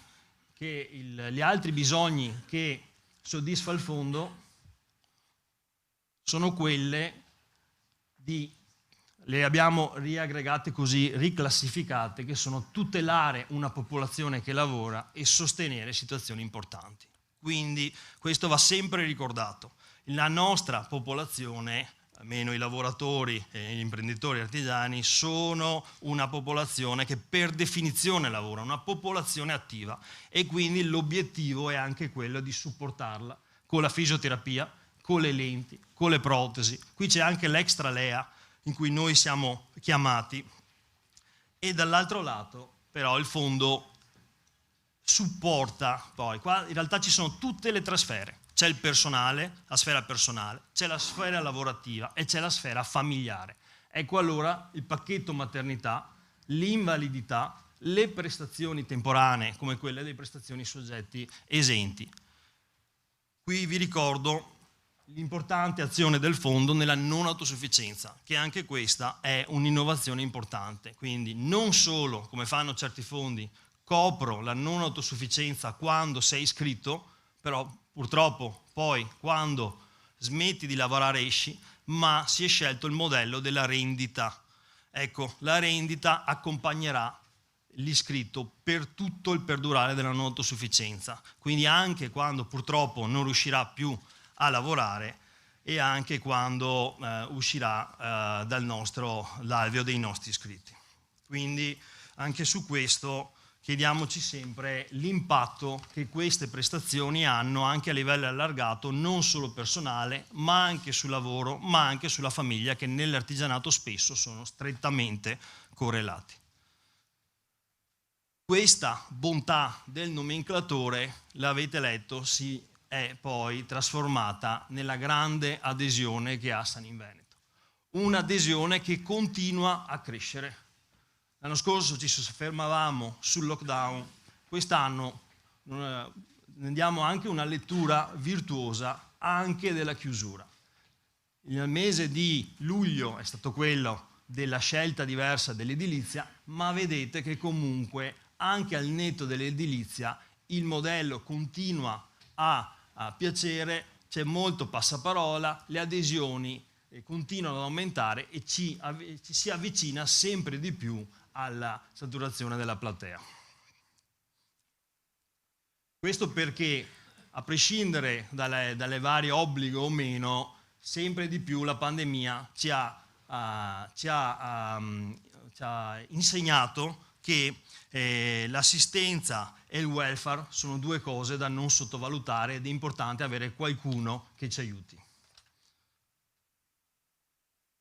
Speaker 12: gli altri bisogni che soddisfa il fondo sono quelle le abbiamo riaggregate così, riclassificate, che sono tutelare una popolazione che lavora e sostenere situazioni importanti. Quindi questo va sempre ricordato. La nostra popolazione, almeno i lavoratori e gli imprenditori artigiani, sono una popolazione che per definizione lavora, una popolazione attiva, e quindi l'obiettivo è anche quello di supportarla con la fisioterapia, con le lenti, con le protesi. Qui c'è anche l'extra LEA in cui noi siamo chiamati, e dall'altro lato però il fondo supporta poi, qua in realtà ci sono tutte le tre sfere, c'è il personale, la sfera personale, c'è la sfera lavorativa e c'è la sfera familiare. Ecco allora il pacchetto maternità, l'invalidità, le prestazioni temporanee come quelle delle prestazioni soggetti esenti. Qui vi ricordo l'importante azione del fondo nella non autosufficienza, che anche questa è un'innovazione importante. Quindi non solo, come fanno certi fondi, copro la non autosufficienza quando sei iscritto, però purtroppo poi quando smetti di lavorare esci, ma si è scelto il modello della rendita. Ecco, la rendita accompagnerà l'iscritto per tutto il perdurare della non autosufficienza, quindi anche quando purtroppo non riuscirà più a lavorare e anche quando uscirà dall'alveo dei nostri iscritti. Quindi anche su questo chiediamoci sempre l'impatto che queste prestazioni hanno anche a livello allargato, non solo personale, ma anche sul lavoro, ma anche sulla famiglia, che nell'artigianato spesso sono strettamente correlati. Questa bontà del nomenclatore, l'avete letto, si è poi trasformata nella grande adesione che ha San in Veneto. Un'adesione che continua a crescere. L'anno scorso ci soffermavamo sul lockdown, quest'anno ne diamo anche una lettura virtuosa anche della chiusura. Il mese di luglio è stato quello della scelta diversa dell'edilizia, ma vedete che comunque anche al netto dell'edilizia il modello continua a piacere, c'è molto passaparola, le adesioni continuano ad aumentare e ci si avvicina sempre di più alla saturazione della platea. Questo perché, a prescindere dalle varie obblighi o meno, sempre di più la pandemia ci ha insegnato che l'assistenza e il welfare sono due cose da non sottovalutare ed è importante avere qualcuno che ci aiuti.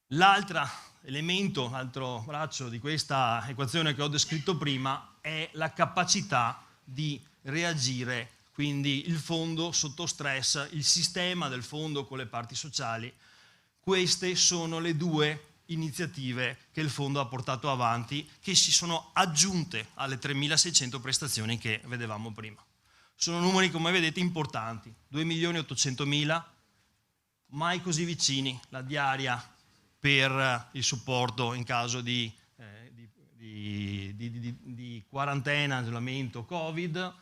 Speaker 12: L'altro elemento, l'altro braccio di questa equazione che ho descritto prima è la capacità di reagire, quindi il fondo sotto stress, il sistema del fondo con le parti sociali. Queste sono le due iniziative che il fondo ha portato avanti, che si sono aggiunte alle 3.600 prestazioni che vedevamo prima. Sono numeri, come vedete, importanti, 2.800.000, mai così vicini, la diaria per il supporto in caso di quarantena, isolamento, Covid,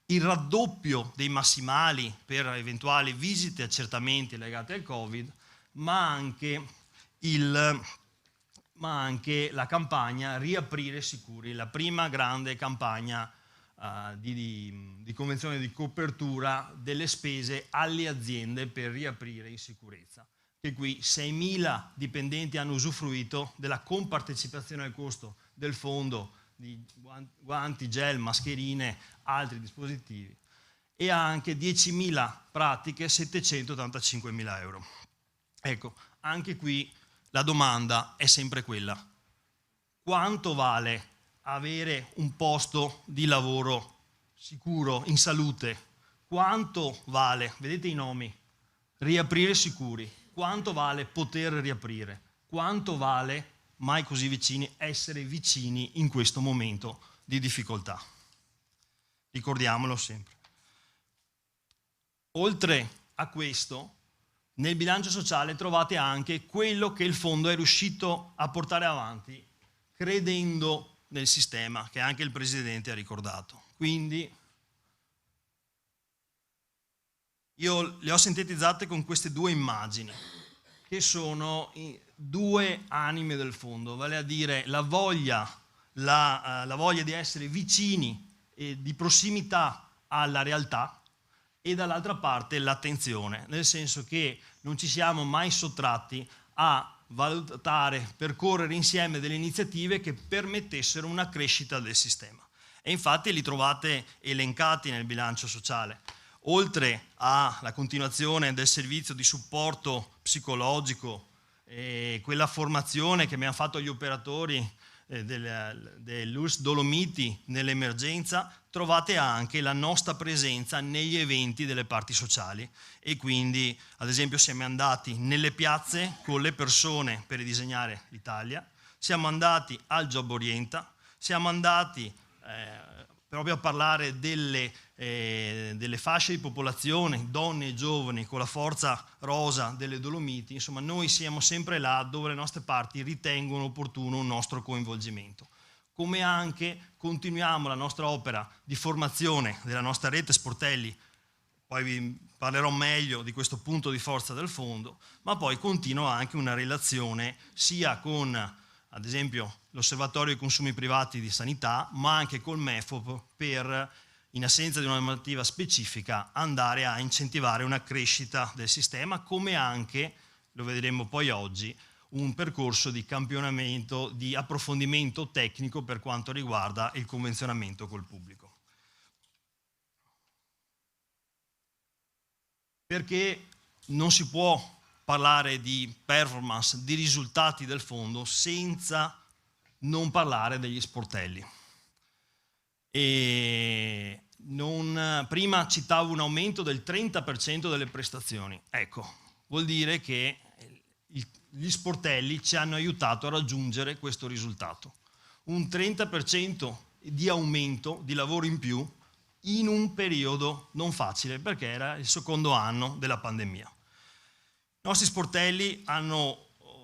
Speaker 12: il raddoppio dei massimali per eventuali visite e accertamenti legati al Covid, ma anche la campagna Riaprire Sicuri, la prima grande campagna di convenzione di copertura delle spese alle aziende per riaprire in sicurezza. Che qui 6.000 dipendenti hanno usufruito della compartecipazione al costo del fondo di guanti, gel, mascherine, altri dispositivi, e anche 10.000 pratiche, 785.000 euro. Ecco, anche qui la domanda è sempre quella: quanto vale avere un posto di lavoro sicuro, in salute? Quanto vale, vedete i nomi, Riaprire Sicuri, quanto vale poter riaprire? Quanto vale, mai così vicini, essere vicini in questo momento di difficoltà? ricordiamolo sempre. Oltre a questo, nel bilancio sociale trovate anche quello che il fondo è riuscito a portare avanti credendo nel sistema, che anche il Presidente ha ricordato. Quindi io le ho sintetizzate con queste due immagini, che sono i due anime del fondo, vale a dire la voglia di essere vicini e di prossimità alla realtà, e dall'altra parte l'attenzione, nel senso che non ci siamo mai sottratti a valutare, percorrere insieme delle iniziative che permettessero una crescita del sistema. E infatti li trovate elencati nel bilancio sociale. Oltre alla continuazione del servizio di supporto psicologico, quella formazione che abbiamo fatto agli operatori dell'ULSS Dolomiti nell'emergenza, trovate anche la nostra presenza negli eventi delle parti sociali, e quindi ad esempio siamo andati nelle piazze con le persone per ridisegnare l'Italia, siamo andati al Job Orienta, siamo andati proprio a parlare delle fasce di popolazione, donne e giovani, con la forza rosa delle Dolomiti. Insomma, noi siamo sempre là dove le nostre parti ritengono opportuno un nostro coinvolgimento. Come anche continuiamo la nostra opera di formazione della nostra rete sportelli, poi vi parlerò meglio di questo punto di forza del fondo, ma poi continua anche una relazione sia con, ad esempio, l'Osservatorio dei consumi privati di sanità, ma anche col MEFOP per, in assenza di una normativa specifica, andare a incentivare una crescita del sistema, come anche, lo vedremo poi oggi, un percorso di campionamento, di approfondimento tecnico per quanto riguarda il convenzionamento col pubblico. Perché non si può parlare di performance, di risultati del fondo, senza non parlare degli sportelli. Prima citavo un aumento del 30% delle prestazioni. Ecco, vuol dire che gli sportelli ci hanno aiutato a raggiungere questo risultato. Un 30% di aumento di lavoro in più in un periodo non facile, perché era il secondo anno della pandemia. I nostri sportelli sono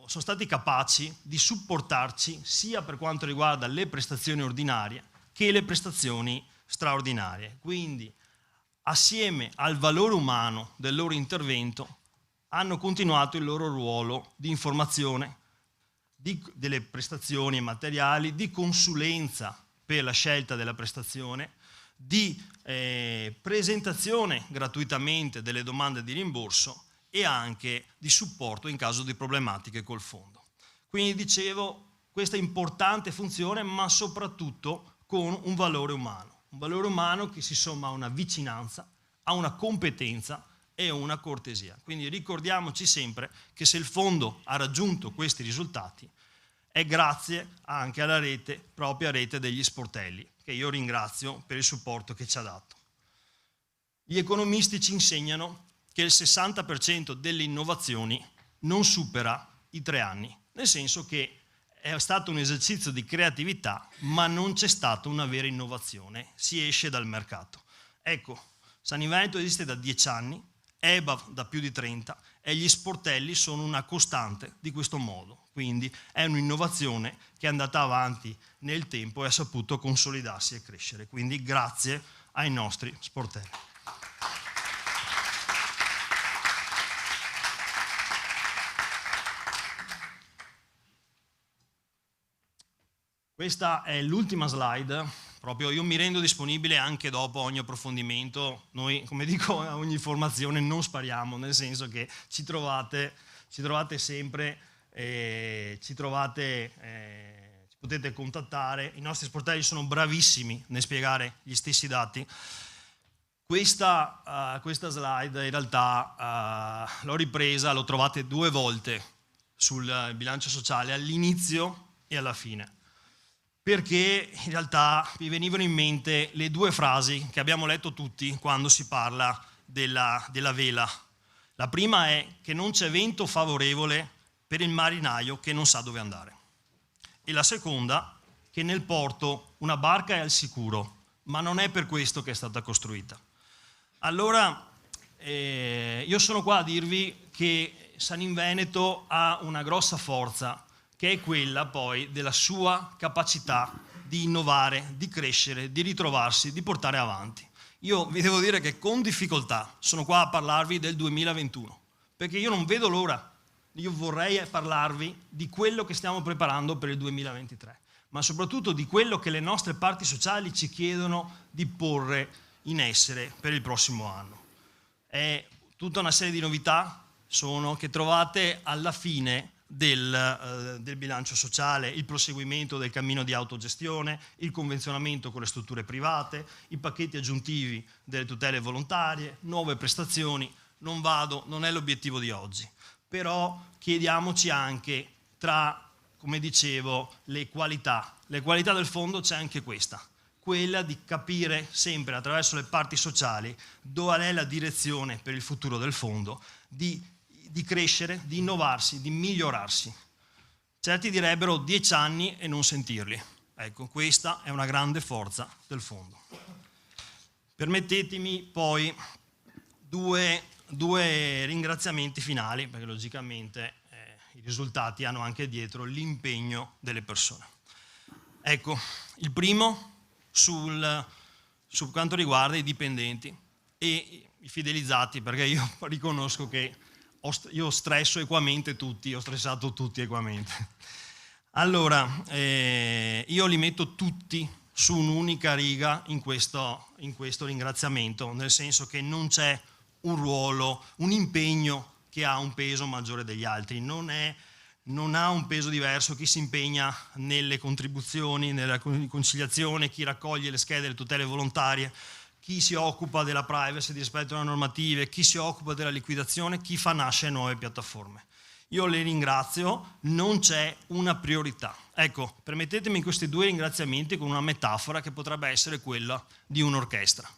Speaker 12: stati capaci di supportarci sia per quanto riguarda le prestazioni ordinarie che le prestazioni straordinarie. Quindi, assieme al valore umano del loro intervento, hanno continuato il loro ruolo di informazione delle prestazioni materiali, di consulenza per la scelta della prestazione, di presentazione gratuitamente delle domande di rimborso e anche di supporto in caso di problematiche col fondo. Quindi dicevo, questa importante funzione, ma soprattutto con un valore umano che si somma a una vicinanza, a una competenza e una cortesia. Quindi ricordiamoci sempre che se il fondo ha raggiunto questi risultati è grazie anche alla propria rete degli sportelli, che io ringrazio per il supporto che ci ha dato. Gli economisti ci insegnano che il 60% delle innovazioni non supera i 3 anni, nel senso che è stato un esercizio di creatività, ma non c'è stata una vera innovazione, si esce dal mercato. Ecco, Saniveneto esiste da 10 anni, EBAV da più di 30 e gli sportelli sono una costante di questo modo, quindi è un'innovazione che è andata avanti nel tempo e ha saputo consolidarsi e crescere, quindi grazie ai nostri sportelli. Questa è l'ultima slide. Proprio io mi rendo disponibile anche dopo ogni approfondimento. Noi, come dico, a ogni formazione non spariamo, nel senso che ci trovate sempre, ci potete contattare. I nostri sportelli sono bravissimi nel spiegare gli stessi dati. Questa slide in realtà l'ho ripresa, l'ho trovate 2 volte sul bilancio sociale, all'inizio e alla fine, perché in realtà mi venivano in mente le 2 frasi che abbiamo letto tutti quando si parla della vela. La prima è che non c'è vento favorevole per il marinaio che non sa dove andare. E la seconda, che nel porto una barca è al sicuro, ma non è per questo che è stata costruita. Allora, io sono qua a dirvi che San in Veneto ha una grossa forza, che è quella poi della sua capacità di innovare, di crescere, di ritrovarsi, di portare avanti. Io vi devo dire che con difficoltà sono qua a parlarvi del 2021, perché io non vedo l'ora. Io vorrei parlarvi di quello che stiamo preparando per il 2023, ma soprattutto di quello che le nostre parti sociali ci chiedono di porre in essere per il prossimo anno. È tutta una serie di novità che trovate alla fine del bilancio sociale, il proseguimento del cammino di autogestione, il convenzionamento con le strutture private, i pacchetti aggiuntivi delle tutele volontarie, nuove prestazioni. Non è l'obiettivo di oggi, però chiediamoci anche tra, come dicevo, le qualità del fondo. C'è anche quella di capire sempre attraverso le parti sociali dove è la direzione per il futuro del fondo, di crescere, di innovarsi, di migliorarsi. Certi direbbero 10 anni e non sentirli. Ecco, questa è una grande forza del fondo. Permettetemi poi due ringraziamenti finali, perché logicamente i risultati hanno anche dietro l'impegno delle persone. Ecco, il primo su quanto riguarda i dipendenti e i fidelizzati, perché io riconosco che io stresso equamente tutti, ho stressato tutti equamente. Allora, io li metto tutti su un'unica riga in questo ringraziamento, nel senso che non c'è un ruolo, un impegno che ha un peso maggiore degli altri, non ha un peso diverso chi si impegna nelle contribuzioni, nella conciliazione, chi raccoglie le schede delle tutele volontarie, chi si occupa della privacy, di rispetto alle normative, chi si occupa della liquidazione, chi fa nascere nuove piattaforme. Io le ringrazio, non c'è una priorità. Ecco, permettetemi questi due ringraziamenti con una metafora che potrebbe essere quella di un'orchestra.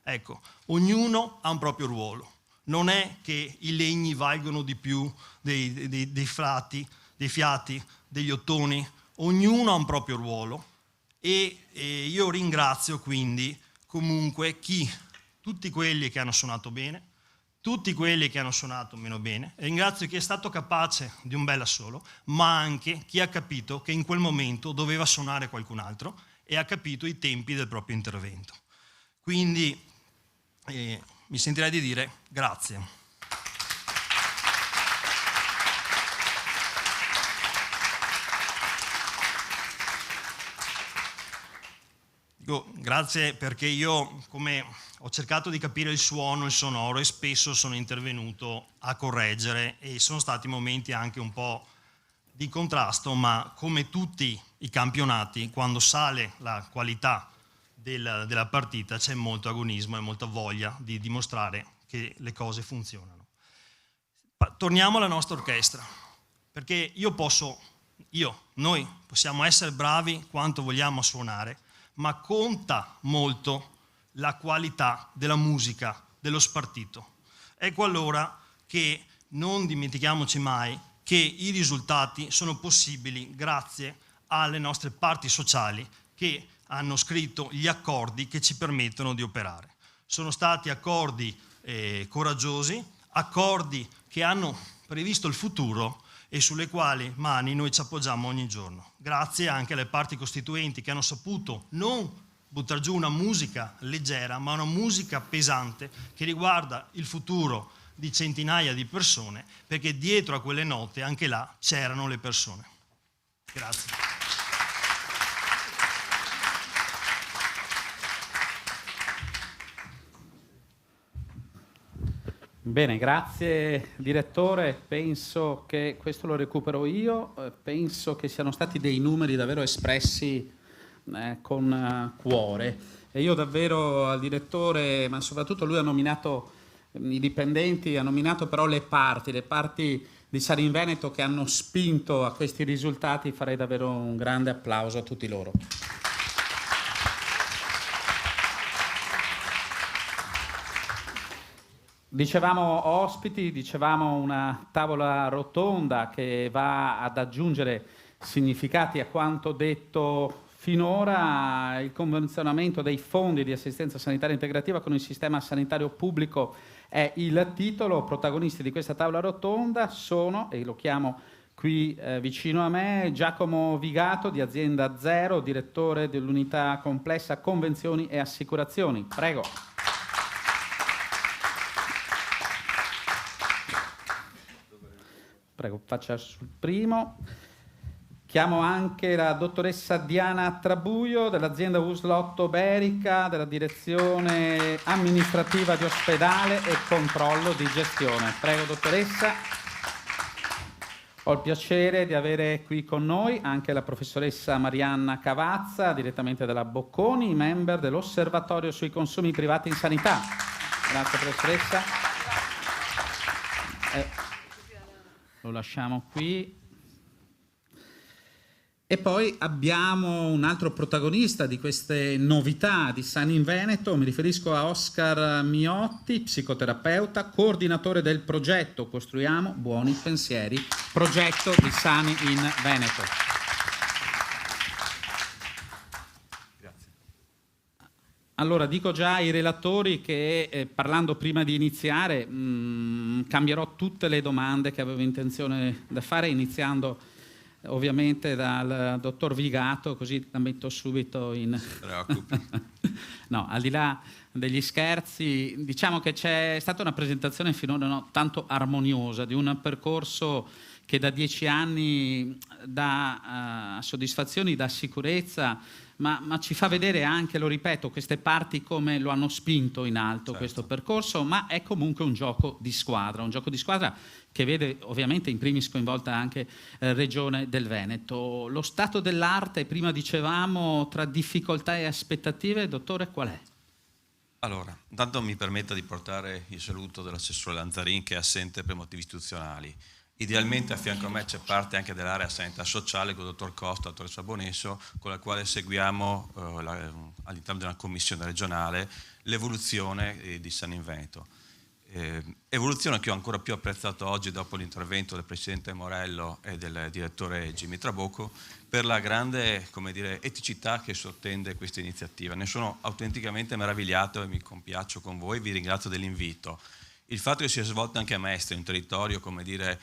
Speaker 12: Ecco, ognuno ha un proprio ruolo. Non è che i legni valgono di più dei fiati, degli ottoni. Ognuno ha un proprio ruolo e io ringrazio quindi comunque tutti quelli che hanno suonato bene, tutti quelli che hanno suonato meno bene. Ringrazio chi è stato capace di un bel assolo, ma anche chi ha capito che in quel momento doveva suonare qualcun altro e ha capito i tempi del proprio intervento. Quindi mi sentirei di dire grazie. Grazie perché io, come ho cercato di capire il suono, il sonoro, e spesso sono intervenuto a correggere e sono stati momenti anche un po' di contrasto, ma come tutti i campionati, quando sale la qualità della partita c'è molto agonismo e molta voglia di dimostrare che le cose funzionano. Torniamo alla nostra orchestra, perché noi possiamo essere bravi quanto vogliamo a suonare, ma conta molto la qualità della musica, dello spartito. Ecco allora che non dimentichiamoci mai che i risultati sono possibili grazie alle nostre parti sociali che hanno scritto gli accordi che ci permettono di operare. Sono stati accordi coraggiosi, accordi che hanno previsto il futuro e sulle quali mani noi ci appoggiamo ogni giorno. Grazie anche alle parti costituenti che hanno saputo non buttare giù una musica leggera, ma una musica pesante che riguarda il futuro di centinaia di persone, perché dietro a quelle note anche là c'erano le persone. Grazie.
Speaker 3: Bene, grazie direttore, penso che questo lo recupero io, penso che siano stati dei numeri davvero espressi con cuore e io davvero al direttore, ma soprattutto lui ha nominato i dipendenti, ha nominato però le parti di San in Veneto che hanno spinto a questi risultati, farei davvero un grande applauso a tutti loro. Dicevamo ospiti, dicevamo una tavola rotonda che va ad aggiungere significati a quanto detto finora il convenzionamento dei fondi di assistenza sanitaria integrativa con il sistema sanitario pubblico è il titolo. Protagonisti di questa tavola rotonda sono, e lo chiamo qui vicino a me, Giacomo Vigato di Azienda Zero, direttore dell'unità complessa convenzioni e assicurazioni. Prego. Prego, faccia sul primo. Chiamo anche la dottoressa Diana Trabuio dell'azienda Uslotto Berica, della direzione amministrativa di ospedale e controllo di gestione. Prego, dottoressa. Ho il piacere di avere qui con noi anche la professoressa Marianna Cavazza, direttamente dalla Bocconi, member dell'Osservatorio sui consumi privati in sanità. Grazie, professoressa. Lo lasciamo qui. E poi abbiamo un altro protagonista di queste novità di Sani in Veneto, mi riferisco a Oscar Miotti, psicoterapeuta, coordinatore del progetto Costruiamo Buoni Pensieri, progetto di Sani in Veneto.
Speaker 13: Grazie.
Speaker 3: Allora, dico già ai relatori che parlando prima di iniziare cambierò tutte le domande che avevo intenzione di fare, iniziando ovviamente dal dottor Vigato, così la metto subito in... No, al di là degli scherzi, diciamo che c'è stata una presentazione finora tanto armoniosa di un percorso che da 10 anni dà soddisfazioni, dà sicurezza, ma ci fa vedere anche, lo ripeto, queste parti come lo hanno spinto in alto questo percorso, ma è comunque un gioco di squadra che vede ovviamente in primis coinvolta anche Regione del Veneto. Lo stato dell'arte, prima dicevamo, tra difficoltà e aspettative, dottore, qual è?
Speaker 13: Allora, intanto mi permetta di portare il saluto dell'assessore Lanzarin, che è assente per motivi istituzionali. Idealmente a fianco a me c'è parte anche dell'area sanità sociale con il dottor Costa, la dottoressa Bonesso, con la quale seguiamo all'interno di una commissione regionale l'evoluzione di Sani in Veneto. Evoluzione che ho ancora più apprezzato oggi dopo l'intervento del presidente Morello e del direttore Jimmy Trabocco, per la grande, come dire, eticità che sottende questa iniziativa. Ne sono autenticamente meravigliato e mi compiaccio con voi, vi ringrazio dell'invito. Il fatto che sia svolta anche a Mestre, un territorio, come dire,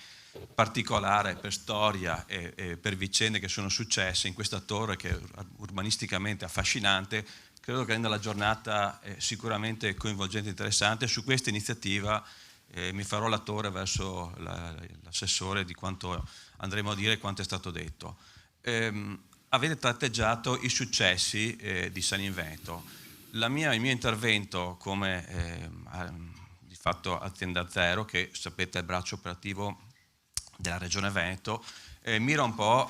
Speaker 13: particolare per storia e per vicende che sono successe in questa torre che è urbanisticamente affascinante, credo che renda la giornata sicuramente coinvolgente e interessante. Su questa iniziativa mi farò l'attore verso l'assessore di quanto andremo a dire e quanto è stato detto. Avete tratteggiato i successi di Sani in Veneto. Il mio intervento come di fatto Azienda Zero, che sapete è il braccio operativo della Regione Veneto, mira un po'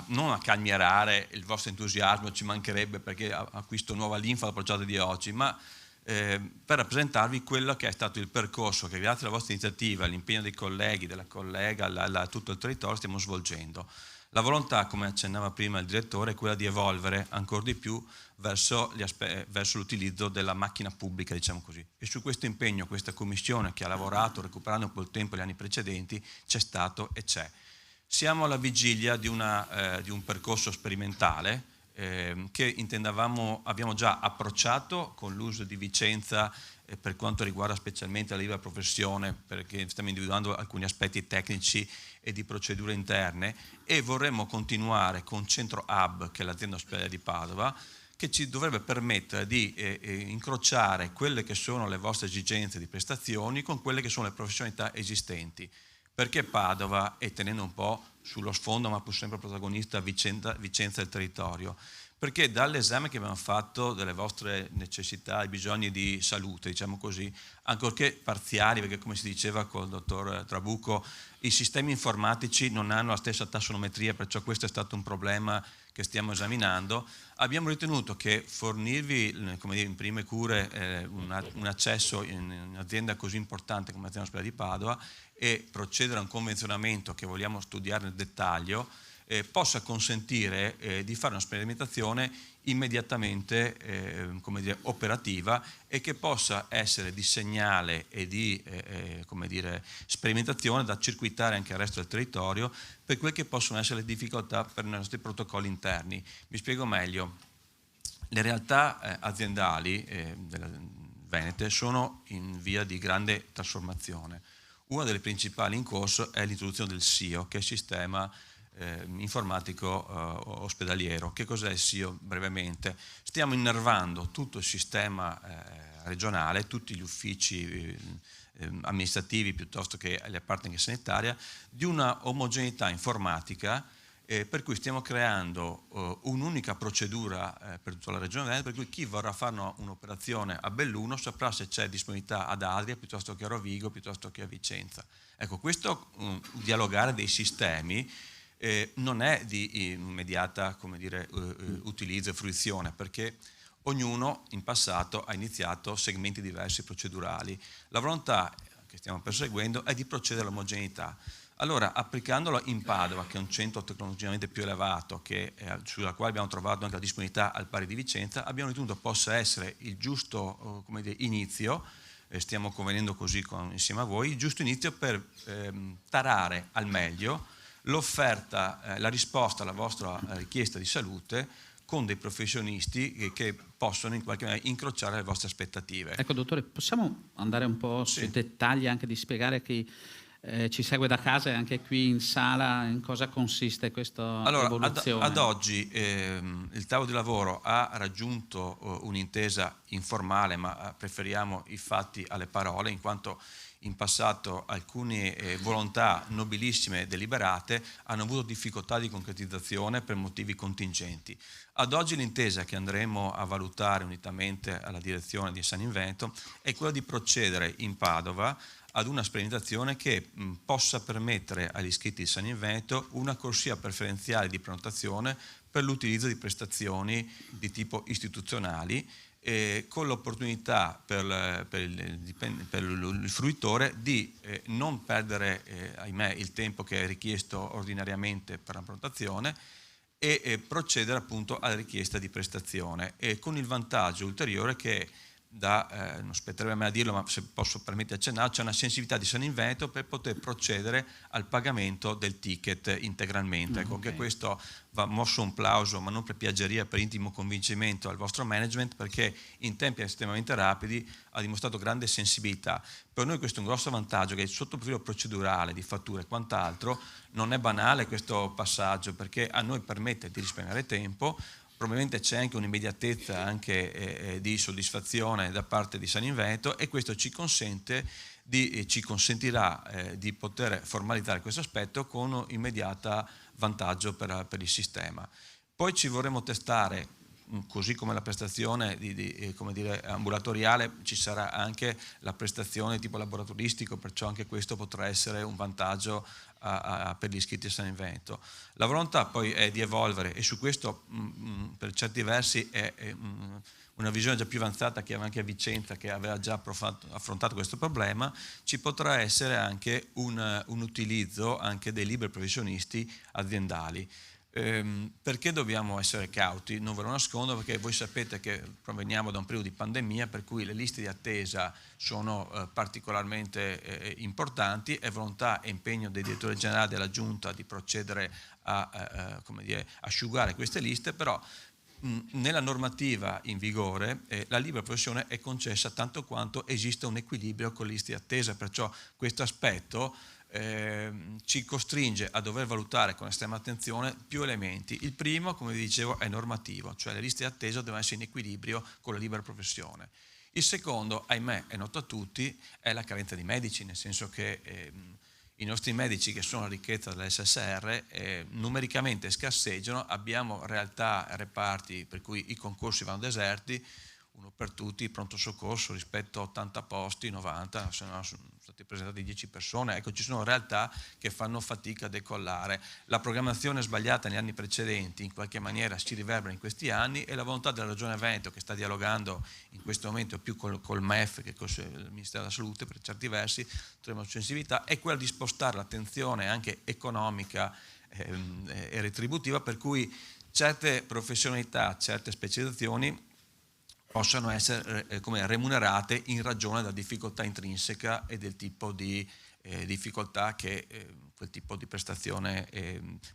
Speaker 13: non a calmierare il vostro entusiasmo, ci mancherebbe, perché acquisto nuova linfa dal progetto di oggi, ma per rappresentarvi quello che è stato il percorso che grazie alla vostra iniziativa, all'impegno dei colleghi, della collega, tutto il territorio stiamo svolgendo. La volontà, come accennava prima il direttore, è quella di evolvere ancora di più verso l'utilizzo della macchina pubblica, diciamo così. E su questo impegno, questa commissione che ha lavorato recuperando un po' il tempo gli anni precedenti, c'è stato e c'è. Siamo alla vigilia di un percorso sperimentale che abbiamo già approcciato con l'uso di Vicenza per quanto riguarda specialmente la libera professione, perché stiamo individuando alcuni aspetti tecnici e di procedure interne, e vorremmo continuare con Centro Hub, che è l'azienda ospedaliera di Padova, che ci dovrebbe permettere di incrociare quelle che sono le vostre esigenze di prestazioni con quelle che sono le professionalità esistenti. Perché Padova, e tenendo un po' sullo sfondo ma pur sempre protagonista Vicenza del territorio? Perché dall'esame che abbiamo fatto delle vostre necessità e bisogni di salute, diciamo così, ancorché parziali, perché come si diceva col dottor Trabucco, i sistemi informatici non hanno la stessa tassonometria, perciò questo è stato un problema che stiamo esaminando, abbiamo ritenuto che fornirvi, come dire, in prime cure un accesso in un'azienda così importante come l'Azienda Ospedaliera di Padova e procedere a un convenzionamento che vogliamo studiare nel dettaglio, possa consentire di fare una sperimentazione immediatamente come dire, operativa e che possa essere di segnale e di come dire, sperimentazione da circuitare anche al resto del territorio per quelle che possono essere le difficoltà per i nostri protocolli interni. Mi spiego meglio. Le realtà aziendali venete sono in via di grande trasformazione. Una delle principali in corso è l'introduzione del SIO, che è il sistema informatico ospedaliero. Che cos'è il SIO? Brevemente, stiamo innervando tutto il sistema regionale, tutti gli uffici amministrativi piuttosto che la parte anche sanitaria, di una omogeneità informatica per cui stiamo creando un'unica procedura per tutta la regione Veneto, per cui chi vorrà fare un'operazione a Belluno saprà se c'è disponibilità ad Adria piuttosto che a Rovigo piuttosto che a Vicenza. Ecco, questo dialogare dei sistemi non è di immediata, come dire, utilizzo e fruizione, perché ognuno in passato ha iniziato segmenti diversi procedurali. La volontà che stiamo perseguendo è di procedere all'omogeneità. Allora, applicandolo in Padova, che è un centro tecnologicamente più elevato, sulla quale abbiamo trovato anche la disponibilità al pari di Vicenza, abbiamo ritenuto possa essere il giusto come dire, inizio, stiamo convenendo così insieme a voi, il giusto inizio per tarare al meglio l'offerta, la risposta alla vostra richiesta di salute con dei professionisti che possono in qualche maniera incrociare le vostre aspettative.
Speaker 3: Ecco, dottore, possiamo andare un po' sui dettagli anche di spiegare chi ci segue da casa e anche qui in sala in cosa consiste questa evoluzione?
Speaker 13: Ad oggi il tavolo di lavoro ha raggiunto un'intesa informale, ma preferiamo i fatti alle parole, in quanto in passato alcune volontà nobilissime e deliberate hanno avuto difficoltà di concretizzazione per motivi contingenti. Ad oggi l'intesa che andremo a valutare unitamente alla direzione di San Invento è quella di procedere in Padova ad una sperimentazione che possa permettere agli iscritti di San Invento una corsia preferenziale di prenotazione per l'utilizzo di prestazioni di tipo istituzionali, con l'opportunità per il fruitore di non perdere, ahimè, il tempo che è richiesto ordinariamente per la prenotazione e procedere appunto alla richiesta di prestazione, e con il vantaggio ulteriore che non spetterebbe a me a dirlo, ma se posso permettere di accennare, c'è una sensibilità di San Invento per poter procedere al pagamento del ticket integralmente. Ecco, che questo va mosso un plauso, ma non per piaggeria, per intimo convincimento al vostro management, perché in tempi estremamente rapidi ha dimostrato grande sensibilità. Per noi questo è un grosso vantaggio, che sotto il profilo procedurale, di fatture e quant'altro, non è banale questo passaggio, perché a noi permette di risparmiare tempo. Probabilmente c'è anche un'immediatezza anche di soddisfazione da parte di San Invento, e questo ci consentirà di poter formalizzare questo aspetto con immediata vantaggio per il sistema. Poi ci vorremmo testare, così come la prestazione come dire, ambulatoriale, ci sarà anche la prestazione tipo laboratoristico, perciò anche questo potrà essere un vantaggio per gli iscritti a San Invento. La volontà poi è di evolvere, e su questo per certi versi è una visione già più avanzata che aveva anche a Vicenza, che aveva già affrontato questo problema. Ci potrà essere anche un utilizzo anche dei liberi professionisti aziendali. Perché dobbiamo essere cauti? Non ve lo nascondo, perché voi sapete che proveniamo da un periodo di pandemia per cui le liste di attesa sono particolarmente importanti, e volontà e impegno dei direttori generali della Giunta di procedere a come dire, asciugare queste liste, però nella normativa in vigore la libera professione è concessa tanto quanto esiste un equilibrio con le liste di attesa, perciò questo aspetto ci costringe a dover valutare con estrema attenzione più elementi. Il primo, come vi dicevo, è normativo, cioè le liste di attesa devono essere in equilibrio con la libera professione. Il secondo, ahimè, è noto a tutti, è la carenza di medici, nel senso che i nostri medici, che sono la ricchezza dell'SSR, numericamente scarseggiano. Abbiamo realtà, reparti per cui i concorsi vanno deserti, uno per tutti, pronto soccorso, rispetto a 80 posti, 90, sono stati presentati 10 persone. Ecco, ci sono realtà che fanno fatica a decollare. La programmazione sbagliata negli anni precedenti in qualche maniera si riverbera in questi anni, e la volontà della Regione Veneto, che sta dialogando in questo momento più col MEF che col Ministero della Salute, per certi versi troviamo sensibilità, è quella di spostare l'attenzione anche economica e retributiva, per cui certe professionalità, certe specializzazioni possano essere remunerate in ragione della difficoltà intrinseca e del tipo di difficoltà che quel tipo di prestazione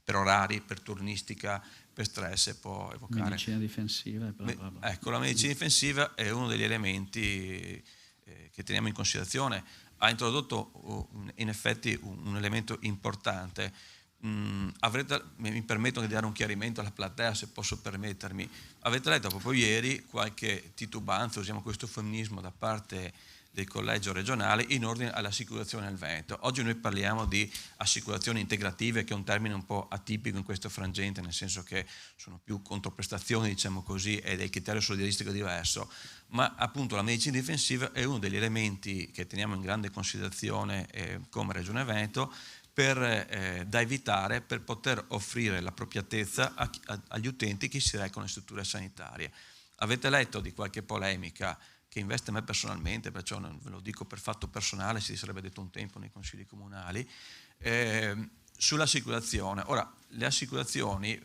Speaker 13: per orari, per turnistica, per stress può evocare.
Speaker 3: Medicina difensiva.
Speaker 13: Ecco, la medicina difensiva è uno degli elementi che teniamo in considerazione. Ha introdotto in effetti un elemento importante. Mi permetto di dare un chiarimento alla platea, se posso permettermi. Avete letto proprio ieri qualche titubanza, usiamo questo femminismo, da parte del collegio regionale in ordine all'assicurazione nel Veneto. Oggi noi parliamo di assicurazioni integrative, che è un termine un po' atipico in questo frangente, nel senso che sono più controprestazioni, diciamo così, e del criterio solidaristico diverso, ma appunto la medicina difensiva è uno degli elementi che teniamo in grande considerazione come Regione Veneto da evitare, per poter offrire l'appropriatezza agli utenti che si recano in strutture sanitarie. Avete letto di qualche polemica che investe me personalmente, perciò non ve lo dico per fatto personale, si sarebbe detto un tempo nei consigli comunali, sull'assicurazione. Ora, le assicurazioni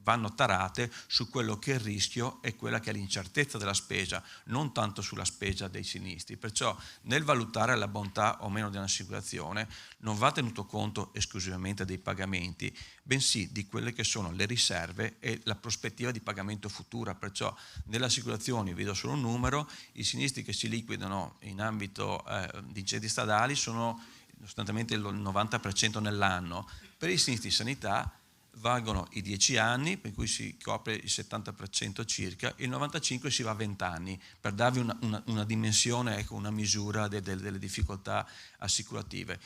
Speaker 13: vanno tarate su quello che è il rischio e quella che è l'incertezza della spesa, non tanto sulla spesa dei sinistri. Perciò nel valutare la bontà o meno di un'assicurazione non va tenuto conto esclusivamente dei pagamenti, bensì di quelle che sono le riserve e la prospettiva di pagamento futura. Perciò nelle assicurazioni, vi do solo un numero, i sinistri che si liquidano in ambito di incendi stradali sono costantemente il 90% nell'anno. Per i sinistri di sanità valgono i 10 anni, per cui si copre il 70% circa, il 95% si va a 20 anni, per darvi una dimensione, ecco, una misura delle difficoltà assicurative.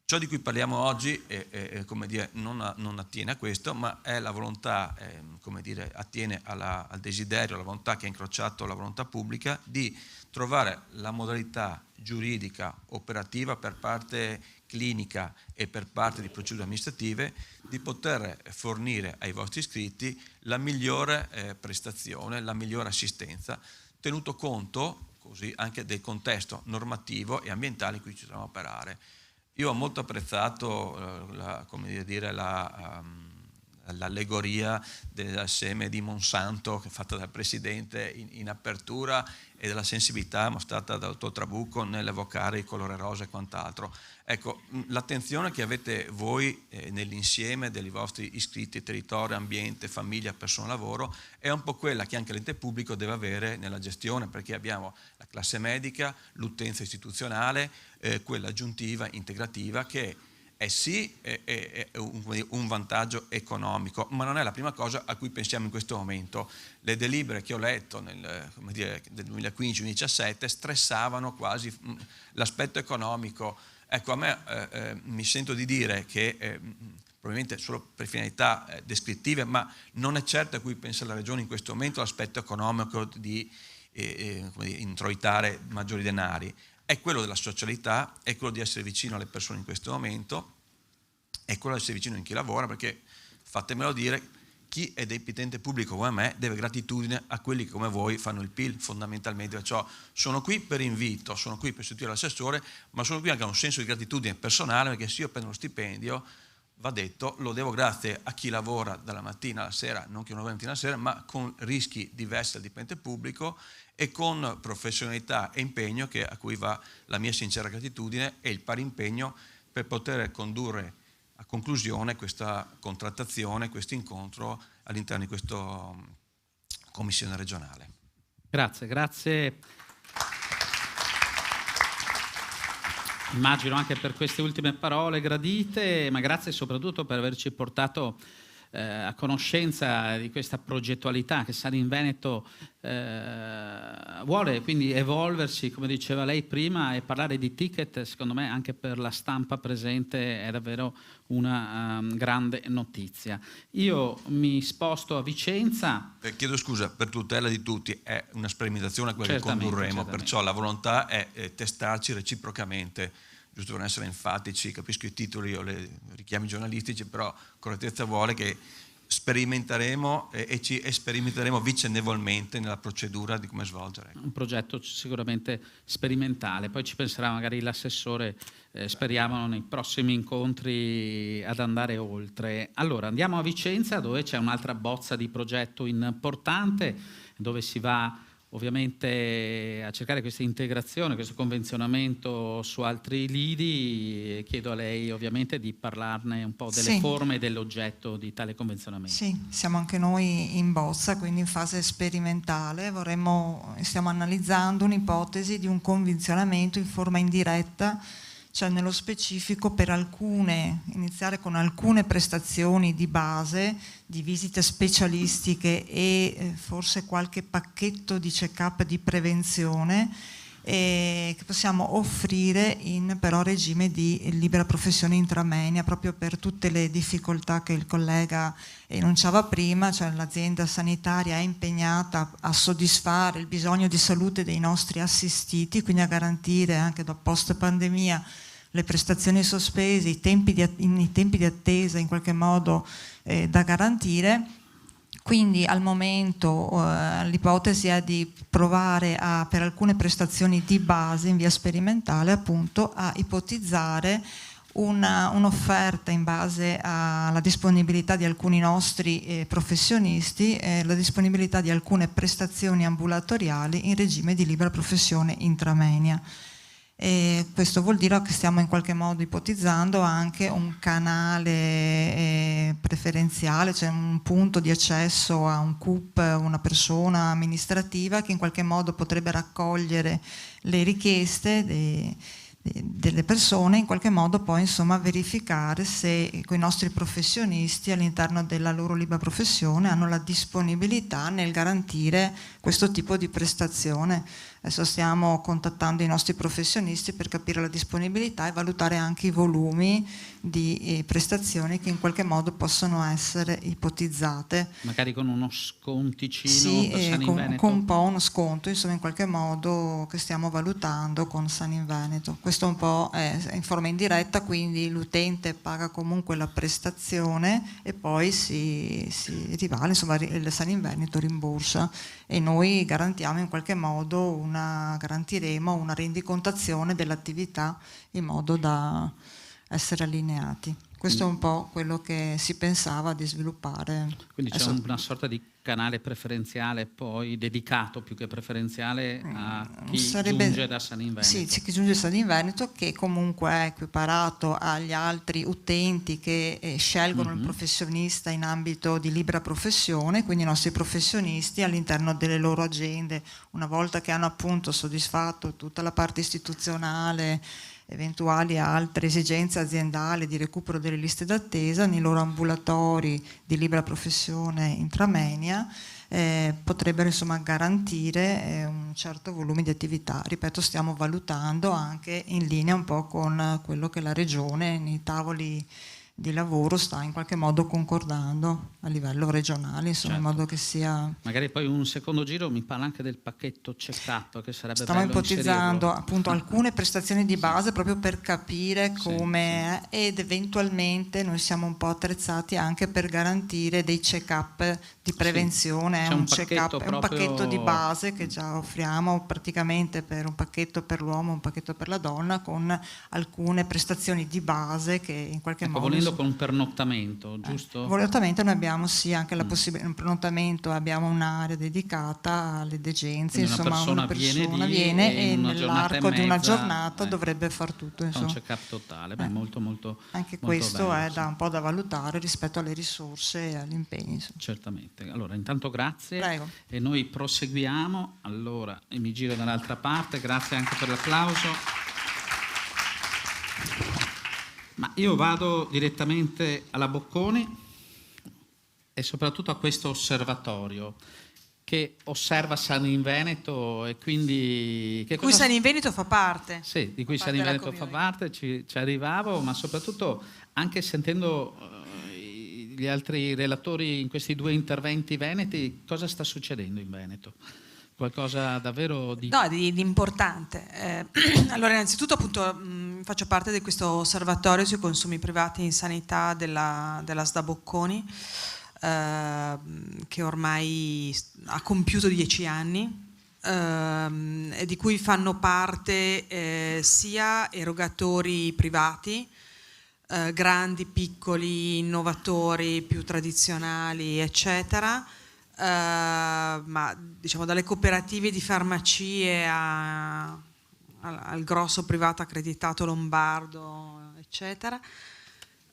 Speaker 13: Ciò di cui parliamo oggi come dire, non attiene a questo, ma è la volontà, come dire, attiene al desiderio, alla volontà che ha incrociato la volontà pubblica di trovare la modalità giuridica operativa per parte clinica e per parte di procedure amministrative di poter fornire ai vostri iscritti la migliore prestazione, la migliore assistenza, tenuto conto così anche del contesto normativo e ambientale in cui ci dobbiamo operare. Io ho molto apprezzato l'allegoria del seme di Monsanto fatta dal Presidente in apertura e della sensibilità mostrata dal dottor Trabucco nell'evocare il colore rosa e quant'altro. Ecco, l'attenzione che avete voi nell'insieme dei vostri iscritti, territorio, ambiente, famiglia, persona, lavoro, è un po' quella che anche l'ente pubblico deve avere nella gestione, perché abbiamo la classe medica, l'utenza istituzionale, quella aggiuntiva, integrativa, che è sì è un vantaggio economico, ma non è la prima cosa a cui pensiamo in questo momento. Le delibere che ho letto del 2015-2017 stressavano quasi l'aspetto economico. Ecco, a me mi sento di dire che probabilmente solo per finalità descrittive, ma non è certo a cui pensa la Regione in questo momento l'aspetto economico di introitare maggiori denari. È quello della socialità, è quello di essere vicino alle persone in questo momento, è quello di essere vicino a chi lavora, perché fatemelo dire, chi è dipendente pubblico come me deve gratitudine a quelli che come voi fanno il PIL fondamentalmente. Cioè, sono qui per invito, sono qui per sostituire l'assessore, ma sono qui anche a un senso di gratitudine personale, perché se io prendo uno stipendio, va detto, lo devo grazie a chi lavora dalla mattina alla sera, non che una mattina alla sera, ma con rischi diversi dal dipendente pubblico e con professionalità e impegno a cui va la mia sincera gratitudine e il pari impegno per poter condurre a conclusione questa contrattazione, questo incontro all'interno di questa commissione regionale.
Speaker 3: Grazie. Immagino anche per queste ultime parole gradite, ma grazie soprattutto per averci portato a conoscenza di questa progettualità che San in Veneto vuole quindi evolversi, come diceva lei prima, e parlare di ticket, secondo me anche per la stampa presente è davvero una grande notizia. Io mi sposto a Vicenza.
Speaker 13: Chiedo scusa, per tutela di tutti, è una sperimentazione quella che condurremo, perciò la volontà è testarci reciprocamente, giusto per non essere enfatici. Capisco i titoli o i richiami giornalistici, però correttezza vuole che sperimenteremo e ci sperimenteremo vicendevolmente nella procedura di come svolgere.
Speaker 3: Un progetto sicuramente sperimentale, poi ci penserà magari l'assessore, speriamo nei prossimi incontri ad andare oltre. Allora andiamo a Vicenza, dove c'è un'altra bozza di progetto importante, dove si va ovviamente a cercare questa integrazione, questo convenzionamento su altri lidi. Chiedo a lei ovviamente di parlarne un po' delle forme e dell'oggetto di tale convenzionamento.
Speaker 14: Sì, siamo anche noi in bozza, quindi in fase sperimentale. Stiamo analizzando un'ipotesi di un convenzionamento in forma indiretta, cioè nello specifico per iniziare con alcune prestazioni di base, di visite specialistiche e forse qualche pacchetto di check-up di prevenzione che possiamo offrire in però regime di libera professione intramoenia, proprio per tutte le difficoltà che il collega enunciava prima, cioè l'azienda sanitaria è impegnata a soddisfare il bisogno di salute dei nostri assistiti, quindi a garantire anche da post pandemia le prestazioni sospese, i tempi di attesa in qualche modo da garantire. Quindi al momento l'ipotesi è di provare per alcune prestazioni di base in via sperimentale appunto a ipotizzare un'offerta in base alla disponibilità di alcuni nostri professionisti, la disponibilità di alcune prestazioni ambulatoriali in regime di libera professione intramoenia. E questo vuol dire che stiamo in qualche modo ipotizzando anche un canale preferenziale, cioè un punto di accesso a un CUP, una persona amministrativa che in qualche modo potrebbe raccogliere le richieste delle persone, in qualche modo poi insomma verificare se quei nostri professionisti all'interno della loro libera professione hanno la disponibilità nel garantire questo tipo di prestazione. Adesso stiamo contattando i nostri professionisti per capire la disponibilità e valutare anche i volumi di prestazioni che in qualche modo possono essere ipotizzate.
Speaker 3: Magari con uno sconticino per San in Veneto?
Speaker 14: Con un po' uno sconto, insomma, in qualche modo che stiamo valutando con San in Veneto. Questo un po' è in forma indiretta, quindi l'utente paga comunque la prestazione e poi si rivale, insomma il San in Veneto rimborsa e noi garantiremo una rendicontazione dell'attività in modo da essere allineati. Questo è un po' quello che si pensava di sviluppare.
Speaker 3: Quindi c'è una sorta di canale preferenziale poi dedicato più che preferenziale a chi giunge da San in Veneto.
Speaker 14: Sì, chi giunge da San in Veneto, che comunque è equiparato agli altri utenti che scelgono il professionista in ambito di libera professione, quindi i nostri professionisti all'interno delle loro agende, una volta che hanno appunto soddisfatto tutta la parte istituzionale, eventuali altre esigenze aziendali di recupero delle liste d'attesa, nei loro ambulatori di libera professione intramoenia potrebbero insomma garantire un certo volume di attività. Ripeto, stiamo valutando anche in linea un po' con quello che la Regione nei tavoli di lavoro sta in qualche modo concordando a livello regionale, insomma, certo, in modo che sia...
Speaker 3: Magari poi un secondo giro mi parla anche del pacchetto check-up, che sarebbe
Speaker 14: Stiamo
Speaker 3: bello
Speaker 14: ipotizzando
Speaker 3: inserirlo.
Speaker 14: appunto alcune prestazioni di base proprio per capire come è, ed eventualmente noi siamo un po' attrezzati anche per garantire dei check-up di prevenzione. È un check-up, è un pacchetto di base che già offriamo praticamente per un pacchetto per l'uomo, un pacchetto per la donna, con alcune prestazioni di base che in qualche modo...
Speaker 3: Volendo con un pernottamento, giusto?
Speaker 14: Volontariamente noi abbiamo sì anche la possibilità, un pernottamento, abbiamo un'area dedicata alle degenze,
Speaker 3: quindi
Speaker 14: insomma una persona viene e nell'arco di una giornata dovrebbe far tutto, insomma.
Speaker 3: Un check-up totale, beh, molto
Speaker 14: anche
Speaker 3: molto
Speaker 14: questo
Speaker 3: bello,
Speaker 14: è un po' da valutare rispetto alle risorse e agli impegni. Insomma.
Speaker 3: Certamente. Allora, intanto grazie.
Speaker 14: Prego.
Speaker 3: E noi proseguiamo. Allora, e mi giro dall'altra parte, grazie anche per l'applauso. Ma io vado direttamente alla Bocconi e soprattutto a questo osservatorio che osserva San in Veneto e quindi...
Speaker 15: Di cui San in Veneto fa parte.
Speaker 3: Sì, di cui San in Veneto fa parte, ci arrivavo, ma soprattutto anche sentendo gli altri relatori in questi due interventi veneti, cosa sta succedendo in Veneto? Qualcosa davvero di...
Speaker 15: No, di importante. Allora, innanzitutto appunto faccio parte di questo osservatorio sui consumi privati in sanità della SDA Bocconi. che ormai ha compiuto 10 anni, di cui fanno parte sia erogatori privati, grandi, piccoli, innovatori, più tradizionali, eccetera, ma diciamo dalle cooperative di farmacie al grosso privato accreditato lombardo, eccetera.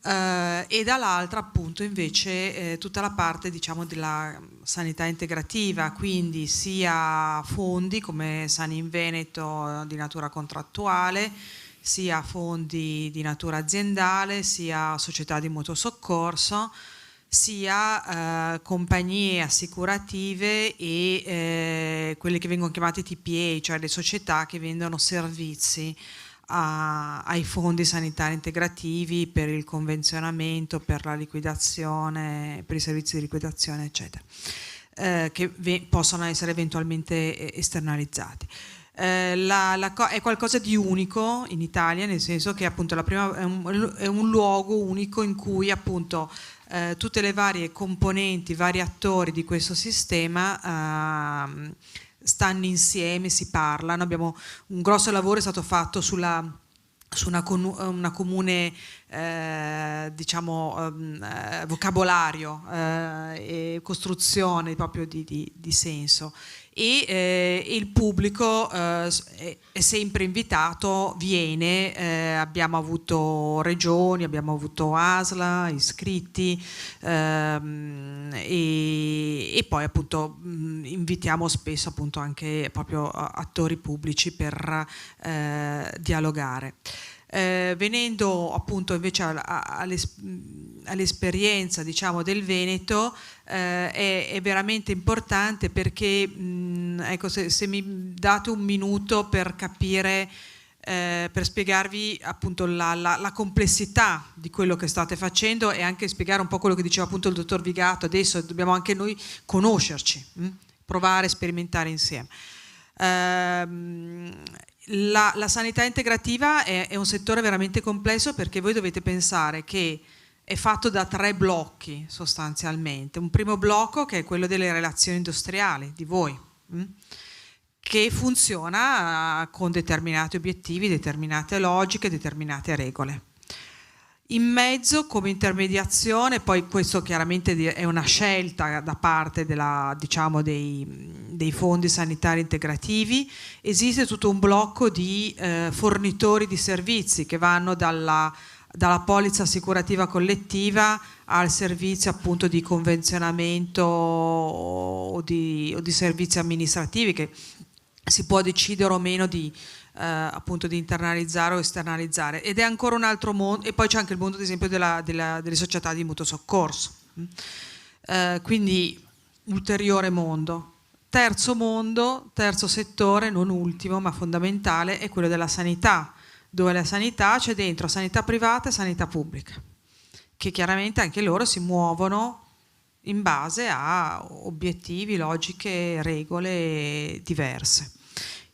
Speaker 15: E dall'altra appunto invece tutta la parte diciamo della sanità integrativa, quindi sia fondi come Saninveneto di natura contrattuale, sia fondi di natura aziendale, sia società di mutuo soccorso, sia compagnie assicurative e quelle che vengono chiamate TPA, cioè le società che vendono servizi ai fondi sanitari integrativi per il convenzionamento, per la liquidazione, per i servizi di liquidazione, eccetera, che possono essere eventualmente esternalizzati. È qualcosa di unico in Italia, nel senso che appunto è un luogo unico in cui appunto tutte le varie componenti, vari attori di questo sistema stanno insieme, si parlano. Un grosso lavoro è stato fatto su una comune vocabolario e costruzione proprio di senso, e il pubblico è sempre invitato, viene, abbiamo avuto regioni, abbiamo avuto ASLA, iscritti, e poi appunto invitiamo spesso appunto anche proprio attori pubblici per dialogare. Venendo appunto invece all'esperienza diciamo del Veneto, è veramente importante perché ecco, se mi date un minuto per capire, per spiegarvi appunto la complessità di quello che state facendo e anche spiegare un po' quello che diceva appunto il dottor Vigato. Adesso dobbiamo anche noi conoscerci, provare, sperimentare insieme. La sanità integrativa è un settore veramente complesso, perché voi dovete pensare che è fatto da 3 blocchi sostanzialmente. Un primo blocco che è quello delle relazioni industriali di voi, che funziona con determinati obiettivi, determinate logiche, determinate regole. In mezzo, come intermediazione, poi questo chiaramente è una scelta da parte dei fondi sanitari integrativi, esiste tutto un blocco di fornitori di servizi che vanno dalla polizza assicurativa collettiva al servizio appunto di convenzionamento o di servizi amministrativi, che si può decidere o meno appunto di internalizzare o esternalizzare, ed è ancora un altro mondo. E poi c'è anche il mondo ad esempio delle società di mutuo soccorso, quindi ulteriore mondo. Terzo settore, non ultimo ma fondamentale, è quello della sanità, dove la sanità c'è dentro sanità privata e sanità pubblica, che chiaramente anche loro si muovono in base a obiettivi, logiche, regole diverse.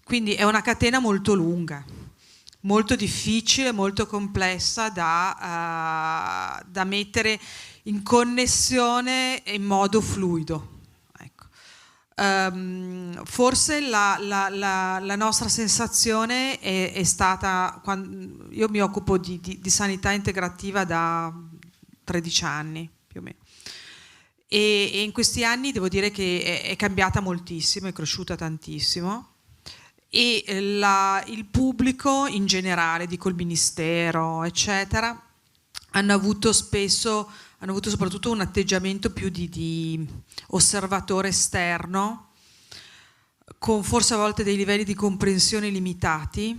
Speaker 15: Quindi è una catena molto lunga, molto difficile, molto complessa da mettere in connessione in modo fluido. Ecco. Forse la nostra sensazione è stata, io mi occupo di sanità integrativa da 13 anni più o meno, e in questi anni devo dire che è cambiata moltissimo, è cresciuta tantissimo. E il pubblico in generale, dico il ministero eccetera, hanno avuto soprattutto un atteggiamento più di osservatore esterno, con forse a volte dei livelli di comprensione limitati,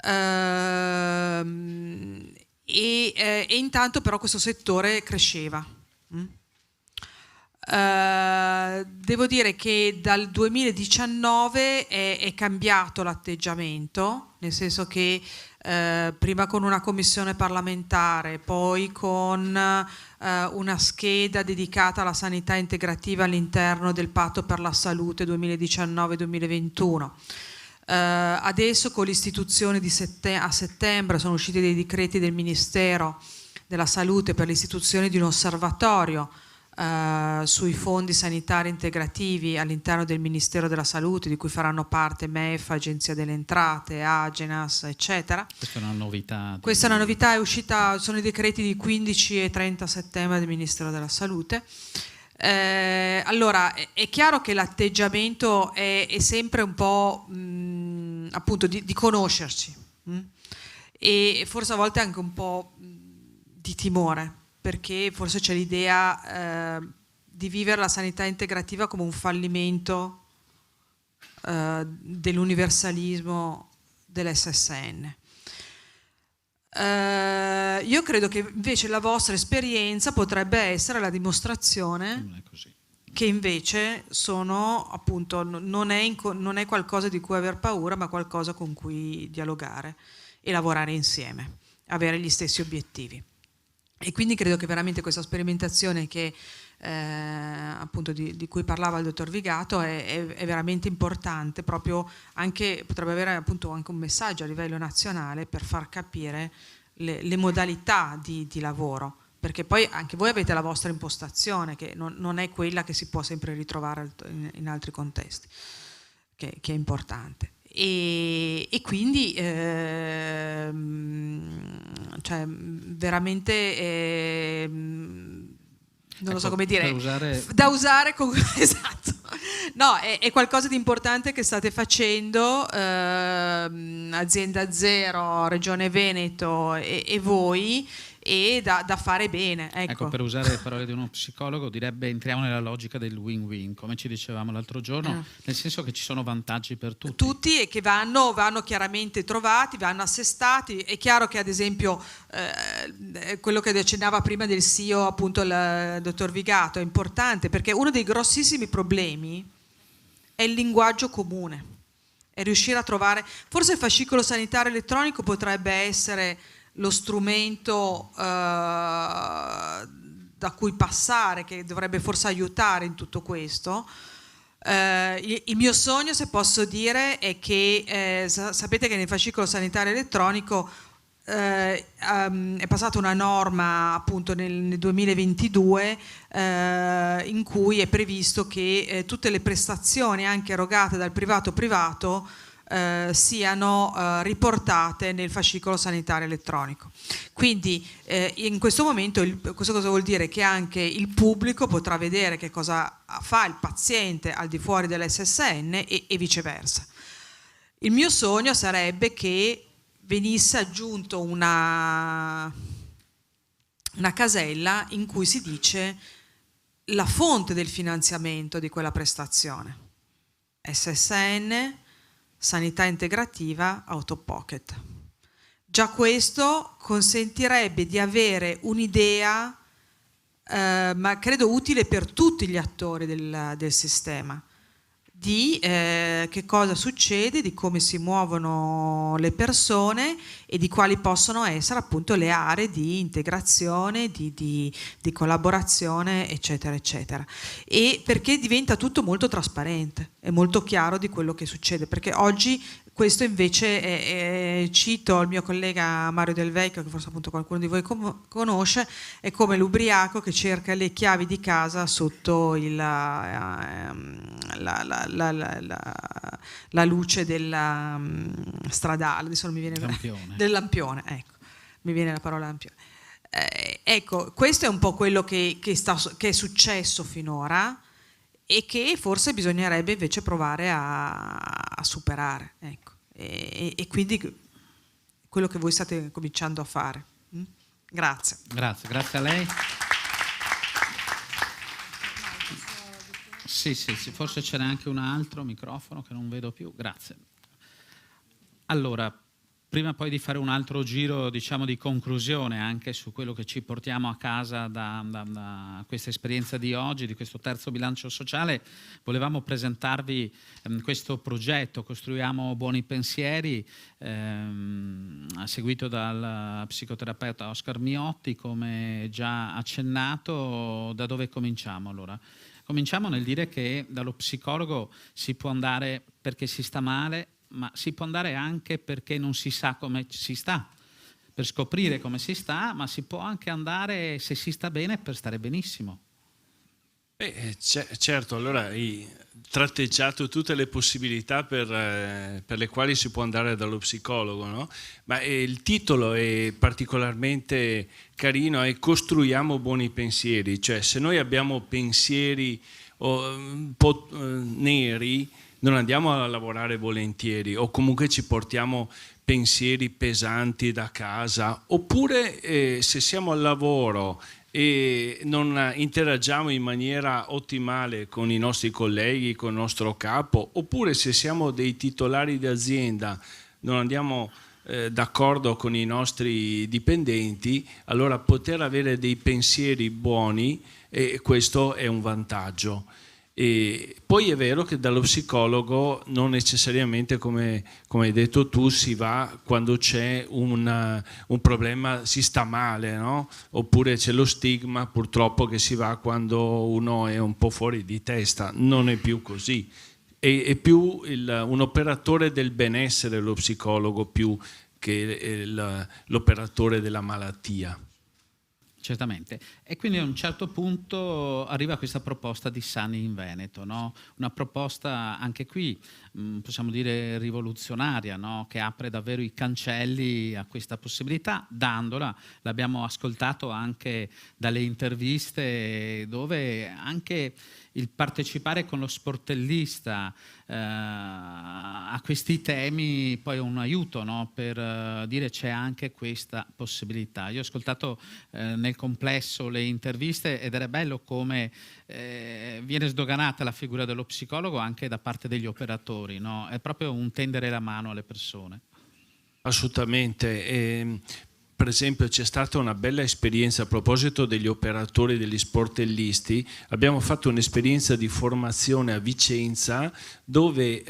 Speaker 15: e intanto però questo settore cresceva. Devo dire che dal 2019 è cambiato l'atteggiamento, nel senso che prima con una commissione parlamentare, poi con una scheda dedicata alla sanità integrativa all'interno del Patto per la Salute 2019-2021. Adesso con l'istituzione a settembre sono usciti dei decreti del Ministero della Salute per l'istituzione di un osservatorio sui fondi sanitari integrativi all'interno del Ministero della Salute, di cui faranno parte MEF, Agenzia delle Entrate, Agenas, eccetera.
Speaker 3: Questa è una novità.
Speaker 15: Questa è una novità, è uscita, sono i decreti di 15 e 30 settembre del Ministero della Salute. Allora, è chiaro che l'atteggiamento è sempre un po' appunto di conoscerci e forse a volte anche un po' di timore, perché forse c'è l'idea di vivere la sanità integrativa come un fallimento dell'universalismo dell'SSN. Io credo che invece la vostra esperienza potrebbe essere la dimostrazione che invece sono, appunto, non è qualcosa di cui aver paura, ma qualcosa con cui dialogare e lavorare insieme, avere gli stessi obiettivi. E quindi credo che veramente questa sperimentazione che appunto di cui parlava il dottor Vigato è veramente importante, proprio anche potrebbe avere appunto anche un messaggio a livello nazionale per far capire le modalità di lavoro, perché poi anche voi avete la vostra impostazione che non è quella che si può sempre ritrovare in altri contesti, che è importante. E quindi cioè veramente non lo so come dire, da usare con esatto. No, è qualcosa di importante che state facendo, Azienda Zero, Regione Veneto e voi, e da fare bene. Ecco,
Speaker 3: per usare le parole di uno psicologo direbbe entriamo nella logica del win-win, come ci dicevamo l'altro giorno, nel senso che ci sono vantaggi per tutti.
Speaker 15: Tutti, e che vanno chiaramente trovati, vanno assestati. È chiaro che ad esempio quello che accennava prima del CEO, appunto il dottor Vigato, è importante, perché uno dei grossissimi problemi è il linguaggio comune, è riuscire a trovare, forse il fascicolo sanitario elettronico potrebbe essere lo strumento da cui passare, che dovrebbe forse aiutare in tutto questo. Il mio sogno, se posso dire, è che sapete che nel fascicolo sanitario elettronico è passata una norma appunto nel 2022 in cui è previsto che tutte le prestazioni anche erogate dal privato siano riportate nel fascicolo sanitario elettronico. Quindi in questo momento questo cosa vuol dire? Che anche il pubblico potrà vedere che cosa fa il paziente al di fuori dell'SSN e viceversa. Il mio sogno sarebbe che venisse aggiunto una casella in cui si dice la fonte del finanziamento di quella prestazione: SSN, sanità integrativa, out of pocket. Già questo consentirebbe di avere un'idea, ma credo utile per tutti gli attori del sistema, di che cosa succede, di come si muovono le persone e di quali possono essere appunto le aree di integrazione, di collaborazione, eccetera, eccetera. E perché diventa tutto molto trasparente e molto chiaro di quello che succede, perché oggi questo invece cito il mio collega Mario Del Vecchio, che forse appunto qualcuno di voi conosce, è come l'ubriaco che cerca le chiavi di casa sotto la luce della stradale, adesso non mi viene del lampione, ecco, mi viene la parola lampione. Ecco, questo è un po' quello che è successo finora e che forse bisognerebbe invece provare a superare, ecco. E quindi quello che voi state cominciando a fare. Grazie.
Speaker 3: Grazie a lei. Sì, forse ce n'è anche un altro microfono che non vedo più. Grazie. Allora, prima poi di fare un altro giro, diciamo, di conclusione anche su quello che ci portiamo a casa da questa esperienza di oggi, di questo terzo bilancio sociale, volevamo presentarvi questo progetto Costruiamo Buoni Pensieri, seguito dal psicoterapeuta Oscar Miotti, come già accennato. Da dove cominciamo allora? Cominciamo nel dire che dallo psicologo si può andare perché si sta male, ma si può andare anche perché non si sa come si sta, per scoprire come si sta, ma si può anche andare, se si sta bene, per stare benissimo.
Speaker 16: Certo, allora hai tratteggiato tutte le possibilità per le quali si può andare dallo psicologo, no? Ma il titolo è particolarmente carino, è Costruiamo buoni pensieri, cioè se noi abbiamo pensieri un po' neri non andiamo a lavorare volentieri, o comunque ci portiamo pensieri pesanti da casa, oppure se siamo al lavoro e non interagiamo in maniera ottimale con i nostri colleghi, con il nostro capo, oppure se siamo dei titolari di azienda, non andiamo d'accordo con i nostri dipendenti, allora poter avere dei pensieri buoni, questo è un vantaggio. E poi è vero che dallo psicologo non necessariamente, come hai detto tu, si va quando c'è un problema, si sta male, no? Oppure c'è lo stigma purtroppo che si va quando uno è un po' fuori di testa. Non è più così, è più un operatore del benessere lo psicologo più che l'operatore della malattia.
Speaker 3: Certamente. E quindi a un certo punto arriva questa proposta di Sani in Veneto, no? Una proposta anche qui, possiamo dire rivoluzionaria, no? Che apre davvero i cancelli a questa possibilità, dandola, l'abbiamo ascoltato anche dalle interviste, dove anche il partecipare con lo sportellista a questi temi poi è un aiuto, no? Per dire c'è anche questa possibilità. Io ho ascoltato nel complesso le interviste ed era bello come viene sdoganata la figura dello psicologo anche da parte degli operatori, no? È proprio un tendere la mano alle persone.
Speaker 16: Assolutamente. Per esempio c'è stata una bella esperienza a proposito degli operatori e degli sportellisti. Abbiamo fatto un'esperienza di formazione a Vicenza dove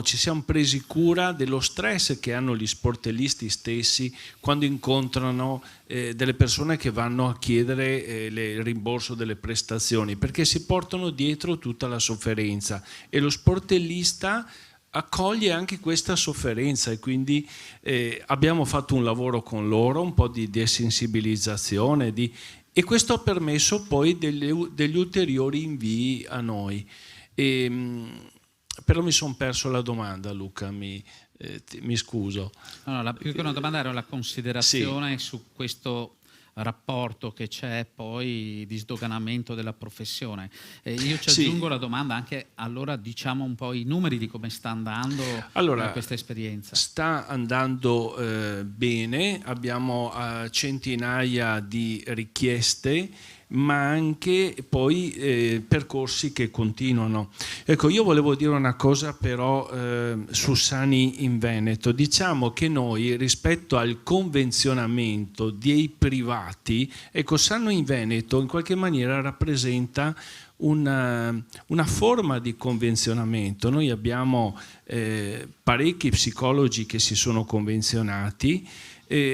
Speaker 16: ci siamo presi cura dello stress che hanno gli sportellisti stessi quando incontrano delle persone che vanno a chiedere il rimborso delle prestazioni, perché si portano dietro tutta la sofferenza e lo sportellista accoglie anche questa sofferenza, e quindi abbiamo fatto un lavoro con loro, un po' di desensibilizzazione e questo ha permesso poi degli ulteriori invii a noi. Però mi sono perso la domanda, Luca, mi scuso.
Speaker 3: No, più che una domanda era la considerazione su questo rapporto che c'è poi di sdoganamento della professione. Io ci aggiungo la domanda anche, allora diciamo un po' i numeri di come sta andando questa esperienza.
Speaker 16: Sta andando bene, abbiamo centinaia di richieste, ma anche poi percorsi che continuano. Ecco, io volevo dire una cosa però su Sani in Veneto. Diciamo che noi rispetto al convenzionamento dei privati, ecco, Sani in Veneto in qualche maniera rappresenta una forma di convenzionamento. Noi abbiamo parecchi psicologi che si sono convenzionati,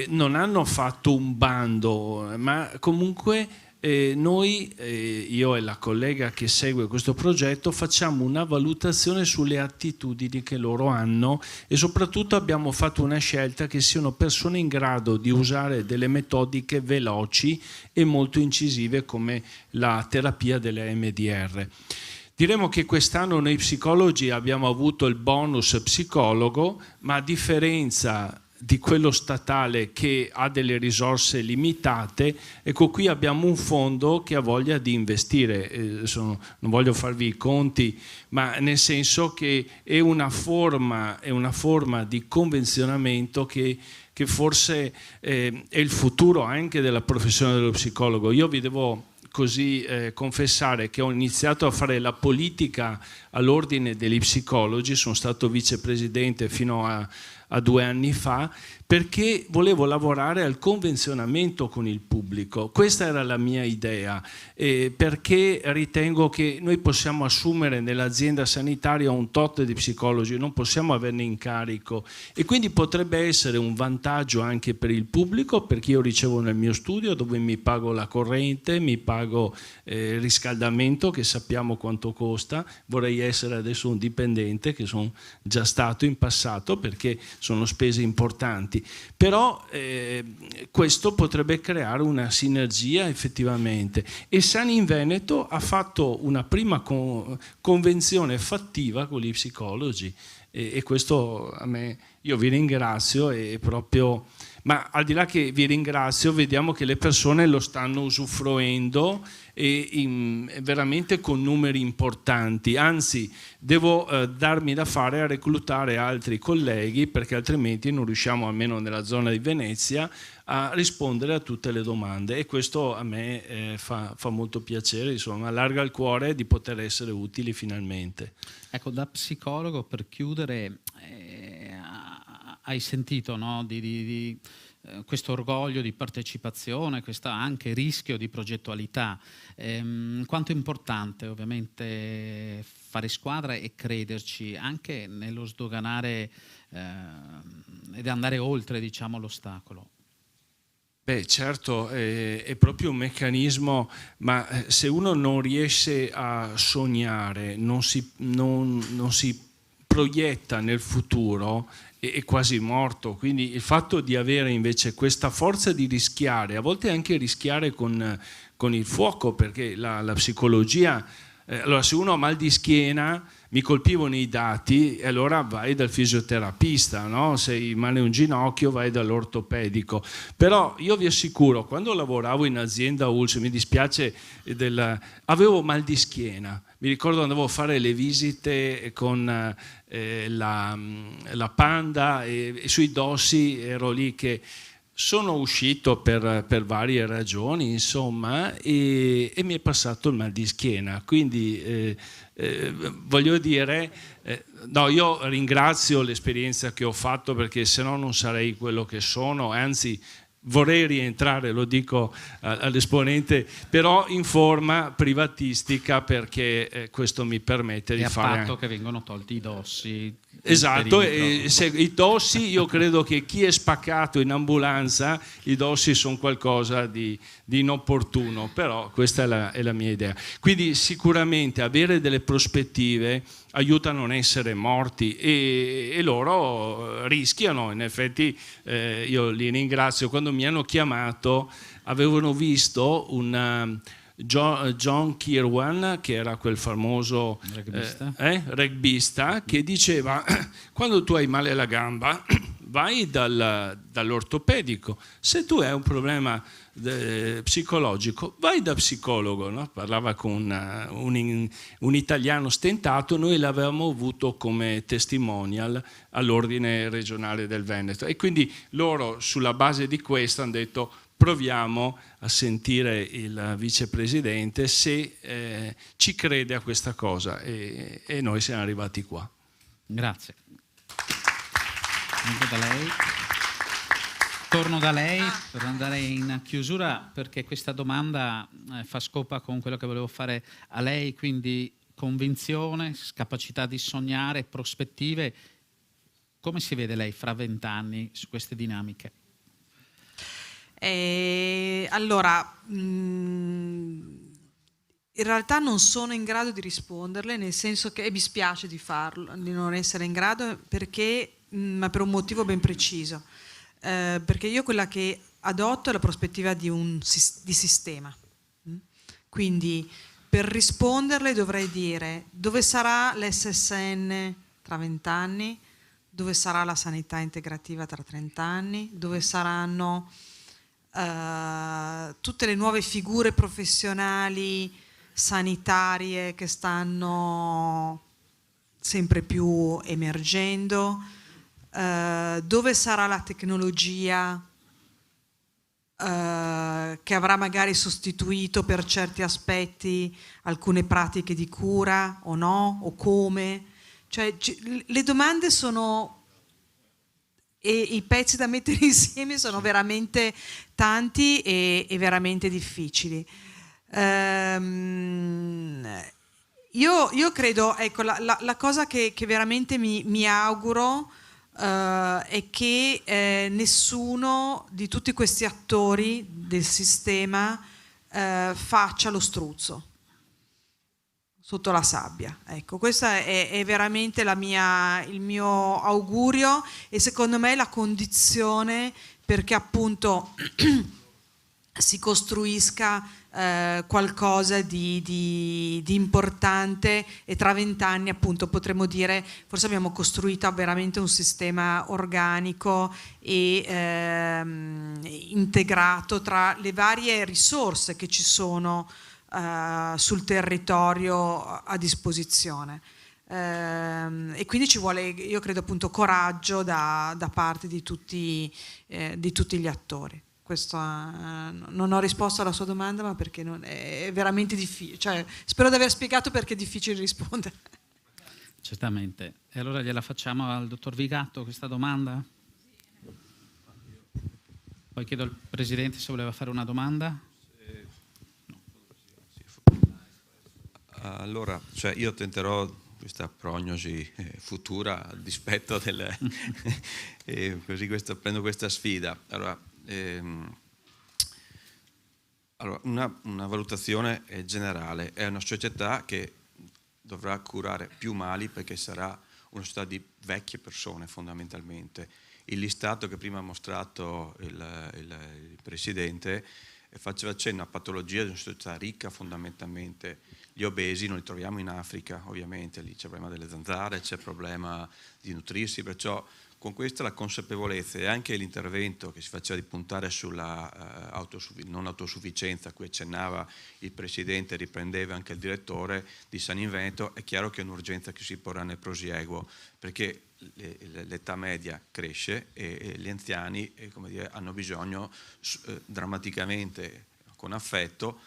Speaker 16: non hanno fatto un bando, ma comunque noi, io e la collega che segue questo progetto, facciamo una valutazione sulle attitudini che loro hanno e soprattutto abbiamo fatto una scelta che siano persone in grado di usare delle metodiche veloci e molto incisive come la terapia delle MDR. Diremo che quest'anno noi psicologi abbiamo avuto il bonus psicologo, ma a differenza di quello statale che ha delle risorse limitate, ecco, qui abbiamo un fondo che ha voglia di investire. Non voglio farvi i conti, ma nel senso che è una forma di convenzionamento che forse è il futuro anche della professione dello psicologo. Io vi devo confessare che ho iniziato a fare la politica all'ordine degli psicologi, sono stato vicepresidente fino a 2 anni fa, perché volevo lavorare al convenzionamento con il pubblico. Questa era la mia idea, perché ritengo che noi possiamo assumere nell'azienda sanitaria un tot di psicologi, non possiamo averne in carico, e quindi potrebbe essere un vantaggio anche per il pubblico, perché io ricevo nel mio studio dove mi pago la corrente, mi pago il riscaldamento, che sappiamo quanto costa. Vorrei essere adesso un dipendente, che sono già stato in passato, perché sono spese importanti, però questo potrebbe creare una sinergia effettivamente, e Sani in Veneto ha fatto una prima convenzione fattiva con gli psicologi, e questo a me, io vi ringrazio, e proprio, ma al di là che vi ringrazio, vediamo che le persone lo stanno usufruendo veramente con numeri importanti, anzi devo darmi da fare a reclutare altri colleghi, perché altrimenti non riusciamo, almeno nella zona di Venezia, a rispondere a tutte le domande, e questo a me fa molto piacere, insomma, allarga il cuore di poter essere utili finalmente.
Speaker 3: Ecco, da psicologo, per chiudere, hai sentito, no, di questo orgoglio di partecipazione, questo anche rischio di progettualità. Quanto è importante ovviamente fare squadra e crederci anche nello sdoganare ed andare oltre, diciamo, l'ostacolo.
Speaker 16: Beh, certo, è proprio un meccanismo, ma se uno non riesce a sognare, non si proietta nel futuro, è quasi morto. Quindi il fatto di avere invece questa forza di rischiare, a volte anche rischiare con il fuoco, perché la psicologia, allora se uno ha mal di schiena, mi colpivano i dati, e allora vai dal fisioterapista, no? Se hai male un ginocchio vai dall'ortopedico. Però io vi assicuro, quando lavoravo in azienda ULSS, mi dispiace, avevo mal di schiena. Mi ricordo andavo a fare le visite con la Panda, e sui dossi ero lì che sono uscito per varie ragioni, insomma, e mi è passato il mal di schiena. Quindi voglio dire, no, io ringrazio l'esperienza che ho fatto, perché se no non sarei quello che sono, anzi vorrei rientrare, lo dico all'esponente, però in forma privatistica, perché questo mi permette di fare...
Speaker 3: E a patto che vengono tolti i dossi.
Speaker 16: Esatto, e i dossi, io credo che chi è spaccato in ambulanza, i dossi sono qualcosa di inopportuno, però questa è la mia idea. Quindi sicuramente avere delle prospettive aiuta a non essere morti, e loro rischiano. In effetti io li ringrazio, quando mi hanno chiamato avevano visto John Kirwan, che era quel famoso rugbista, che diceva: quando tu hai male alla gamba vai dall'ortopedico, se tu hai un problema psicologico vai da psicologo, no? Parlava con un italiano stentato, noi l'avevamo avuto come testimonial all'Ordine Regionale del Veneto, e quindi loro sulla base di questo hanno detto: proviamo a sentire il vicepresidente se ci crede a questa cosa, e noi siamo arrivati qua.
Speaker 3: Grazie. Vengo da lei. Torno da lei per andare in chiusura, perché questa domanda fa scopa con quello che volevo fare a lei, quindi convinzione, capacità di sognare, prospettive. Come si vede lei fra 20 anni su queste dinamiche?
Speaker 15: Allora, in realtà non sono in grado di risponderle, nel senso che mi spiace di farlo, di non essere in grado, ma per un motivo ben preciso, perché io quella che adotto è la prospettiva di sistema. Quindi per risponderle dovrei dire: dove sarà l'SSN tra 20 anni, dove sarà la sanità integrativa tra 30 anni, dove saranno tutte le nuove figure professionali sanitarie che stanno sempre più emergendo, dove sarà la tecnologia che avrà magari sostituito per certi aspetti alcune pratiche di cura o no, o come. Cioè, le domande sono, e i pezzi da mettere insieme sono veramente tanti e veramente difficili. Io credo, ecco, la cosa che veramente mi auguro è che nessuno di tutti questi attori del sistema faccia lo struzzo. sotto la sabbia. Ecco, questo è veramente il mio augurio, e secondo me la condizione perché appunto si costruisca qualcosa di importante, e tra 20 anni appunto potremo dire forse abbiamo costruito veramente un sistema organico e integrato tra le varie risorse che ci sono sul territorio a disposizione. E quindi ci vuole, io credo, appunto coraggio da parte di tutti gli attori. Questo, non ho risposto alla sua domanda, ma perché è veramente difficile, cioè, spero di aver spiegato perché è difficile rispondere.
Speaker 3: Certamente. E allora gliela facciamo al dottor Vigatto questa domanda? Poi chiedo al Presidente se voleva fare una domanda.
Speaker 13: Allora, cioè io tenterò questa prognosi futura a dispetto del così prendo questa sfida. Allora, una valutazione generale: è una società che dovrà curare più mali perché sarà una società di vecchie persone fondamentalmente. Il listato che prima ha mostrato il Presidente faceva cenno a patologie di una società ricca fondamentalmente. Gli obesi non li troviamo in Africa, ovviamente, lì c'è il problema delle zanzare, c'è il problema di nutrirsi, perciò con questa la consapevolezza e anche l'intervento che si faceva di puntare sulla non autosufficienza a cui accennava il Presidente, riprendeva anche il direttore di Sanin Veneto, è chiaro che è un'urgenza che si porrà nel prosieguo, perché l'età media cresce e gli anziani come dire, hanno bisogno drammaticamente, con affetto,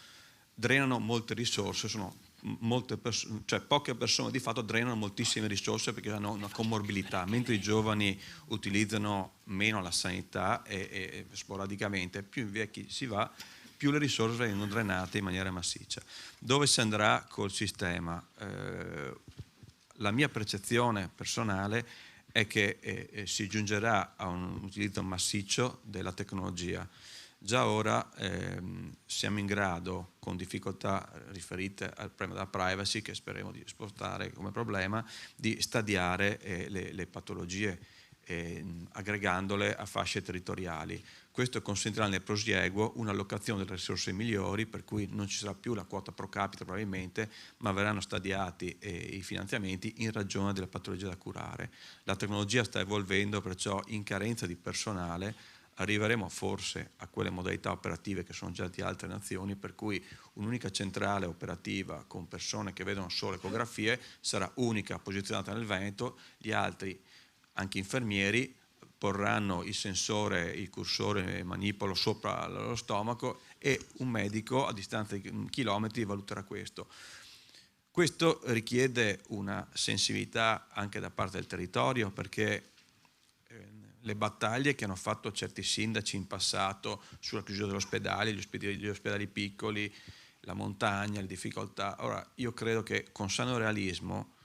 Speaker 13: drenano molte risorse, cioè poche persone di fatto drenano moltissime risorse perché hanno una comorbilità, mentre i giovani utilizzano meno la sanità e sporadicamente, più in vecchi si va, più le risorse vengono drenate in maniera massiccia. Dove si andrà col sistema? La mia percezione personale è che si giungerà a un utilizzo massiccio della tecnologia. Già ora siamo in grado, con difficoltà riferite al problema della privacy, che speriamo di spostare come problema, di stadiare le patologie, aggregandole a fasce territoriali. Questo consentirà nel prosieguo un'allocazione delle risorse migliori, per cui non ci sarà più la quota pro capite probabilmente, ma verranno stadiati i finanziamenti in ragione delle patologie da curare. La tecnologia sta evolvendo, perciò in carenza di personale arriveremo forse a quelle modalità operative che sono già di altre nazioni, per cui un'unica centrale operativa con persone che vedono solo ecografie sarà unica, posizionata nel Veneto, gli altri, anche infermieri, porranno il sensore, il cursore manipolo sopra lo stomaco e un medico a distanza di chilometri valuterà questo. Questo richiede una sensibilità anche da parte del territorio, perché le battaglie che hanno fatto certi sindaci in passato sulla chiusura degli ospedali, gli ospedali piccoli, la montagna, le difficoltà. Ora, io credo che con sano realismo,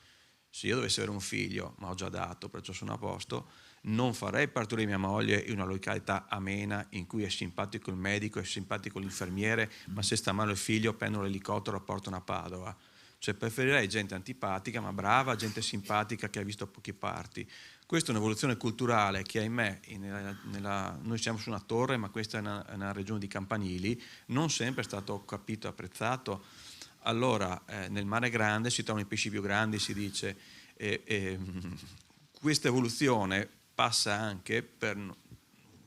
Speaker 13: se io dovessi avere un figlio, ma ho già dato, perciò sono a posto, non farei partorire mia moglie in una località amena in cui è simpatico il medico, è simpatico l'infermiere, ma se sta male il figlio prendo l'elicottero e lo portano a Padova. Cioè preferirei gente antipatica ma brava, gente simpatica che ha visto pochi parti. Questa è un'evoluzione culturale che, ahimè, noi siamo su una torre, ma questa è una regione di campanili, non sempre è stato capito e apprezzato. Allora, nel mare grande si trovano i pesci più grandi, si dice. Questa evoluzione passa anche per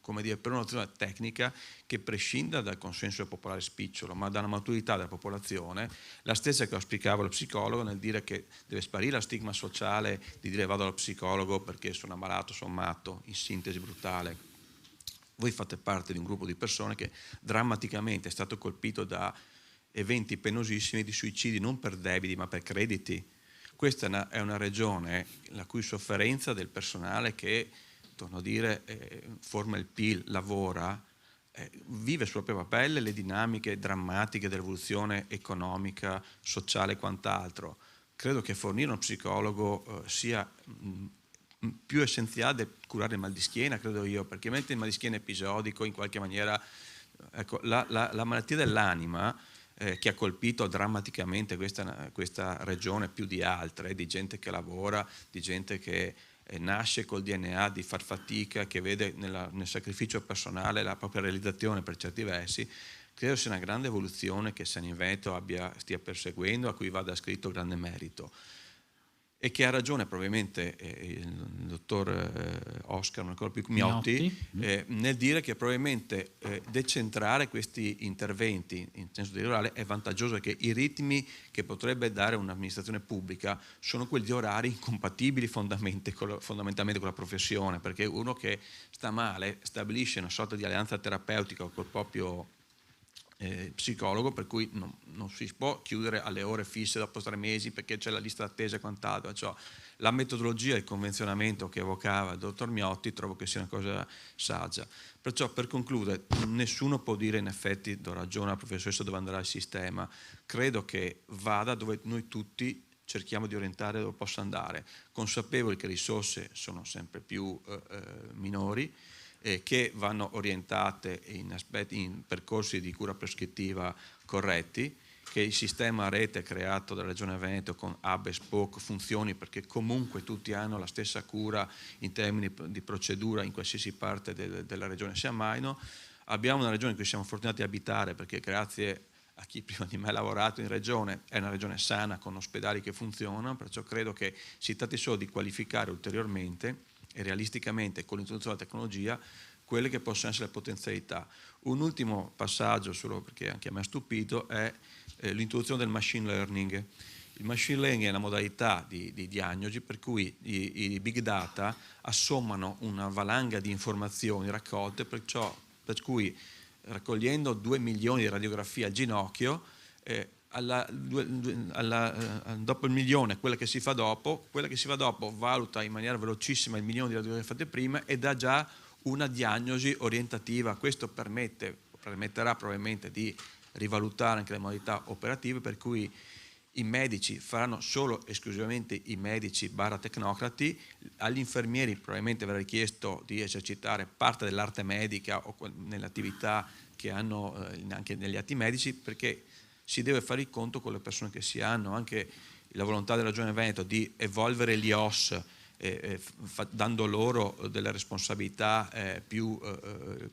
Speaker 13: un'azione tecnica che prescinda dal consenso popolare spicciolo, ma dalla maturità della popolazione, la stessa che auspicava lo psicologo nel dire che deve sparire lo stigma sociale di dire vado allo psicologo perché sono ammalato, sono matto, in sintesi brutale. Voi fate parte di un gruppo di persone che drammaticamente è stato colpito da eventi penosissimi di suicidi non per debiti ma per crediti. Questa è una regione la cui sofferenza del personale che, torno a dire, forma il PIL, lavora, vive sulla propria pelle le dinamiche drammatiche dell'evoluzione economica, sociale e quant'altro. Credo che fornire uno psicologo sia più essenziale del curare il mal di schiena, credo io, perché mentre il mal di schiena è episodico, in qualche maniera, ecco, la malattia dell'anima che ha colpito drammaticamente questa regione più di altre, di gente che lavora, di gente che nasce col DNA di far fatica, che vede nel sacrificio personale la propria realizzazione per certi versi. Credo sia una grande evoluzione che San Inveneto stia perseguendo, a cui vada scritto grande merito. E che ha ragione probabilmente il dottor Oscar, non ricordo più, Miotti, nel dire che probabilmente decentrare questi interventi in senso territoriale è vantaggioso, perché i ritmi che potrebbe dare un'amministrazione pubblica sono quelli di orari incompatibili fondamentalmente con la professione, perché uno che sta male stabilisce una sorta di alleanza terapeutica col proprio psicologo, per cui non si può chiudere alle ore fisse dopo 3 mesi perché c'è la lista d'attesa e quant'altro. Cioè, la metodologia e il convenzionamento che evocava il dottor Miotti trovo che sia una cosa saggia. Perciò, per concludere, nessuno può dire in effetti, do ragione alla professoressa, dove andrà il sistema. Credo che vada dove noi tutti cerchiamo di orientare dove possa andare, consapevoli che le risorse sono sempre più minori, che vanno orientate in percorsi di cura prescrittiva corretti, che il sistema rete creato dalla Regione Veneto con hub e spoke funzioni, perché comunque tutti hanno la stessa cura in termini di procedura in qualsiasi parte della regione sia maino. Abbiamo una regione in cui siamo fortunati ad abitare, perché grazie a chi prima di me ha lavorato in regione, è una regione sana con ospedali che funzionano, perciò credo che si tratti solo di qualificare ulteriormente e realisticamente, con l'introduzione della tecnologia, quelle che possono essere le potenzialità. Un ultimo passaggio, solo perché anche a me ha stupito, è l'introduzione del machine learning. Il machine learning è una modalità di diagnosi per cui i big data assommano una valanga di informazioni raccolte, per cui raccogliendo 2 milioni di radiografie al ginocchio, dopo il milione, quella che si fa dopo valuta in maniera velocissima il milione di radiografie fatte prima e dà già una diagnosi orientativa. Questo permetterà probabilmente di rivalutare anche le modalità operative, per cui i medici faranno solo esclusivamente i medici / tecnocrati, agli infermieri probabilmente verrà richiesto di esercitare parte dell'arte medica o nelle attività che hanno anche negli atti medici, perché si deve fare il conto con le persone che si hanno. Anche la volontà della Regione Veneto di evolvere gli OS, dando loro delle responsabilità più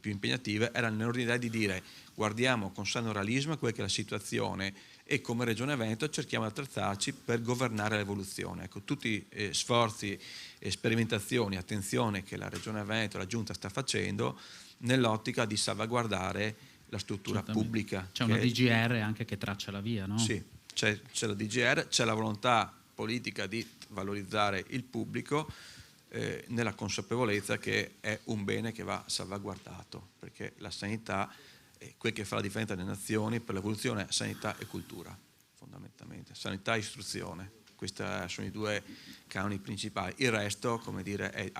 Speaker 13: impegnative, era nell'ordine di dire: guardiamo con sano realismo a quella che è la situazione e come Regione Veneto cerchiamo di attrezzarci per governare l'evoluzione. Ecco, tutti sforzi, sperimentazioni, attenzione che la Regione Veneto e la Giunta sta facendo nell'ottica di salvaguardare la struttura pubblica.
Speaker 3: C'è una DGR anche che traccia la via, no?
Speaker 13: Sì, c'è la DGR, c'è la volontà politica di valorizzare il pubblico nella consapevolezza che è un bene che va salvaguardato, perché la sanità è quel che fa la differenza nelle nazioni. Per l'evoluzione sanità e cultura, fondamentalmente, sanità e istruzione, questi sono i 2 canoni principali. Il resto, come dire, è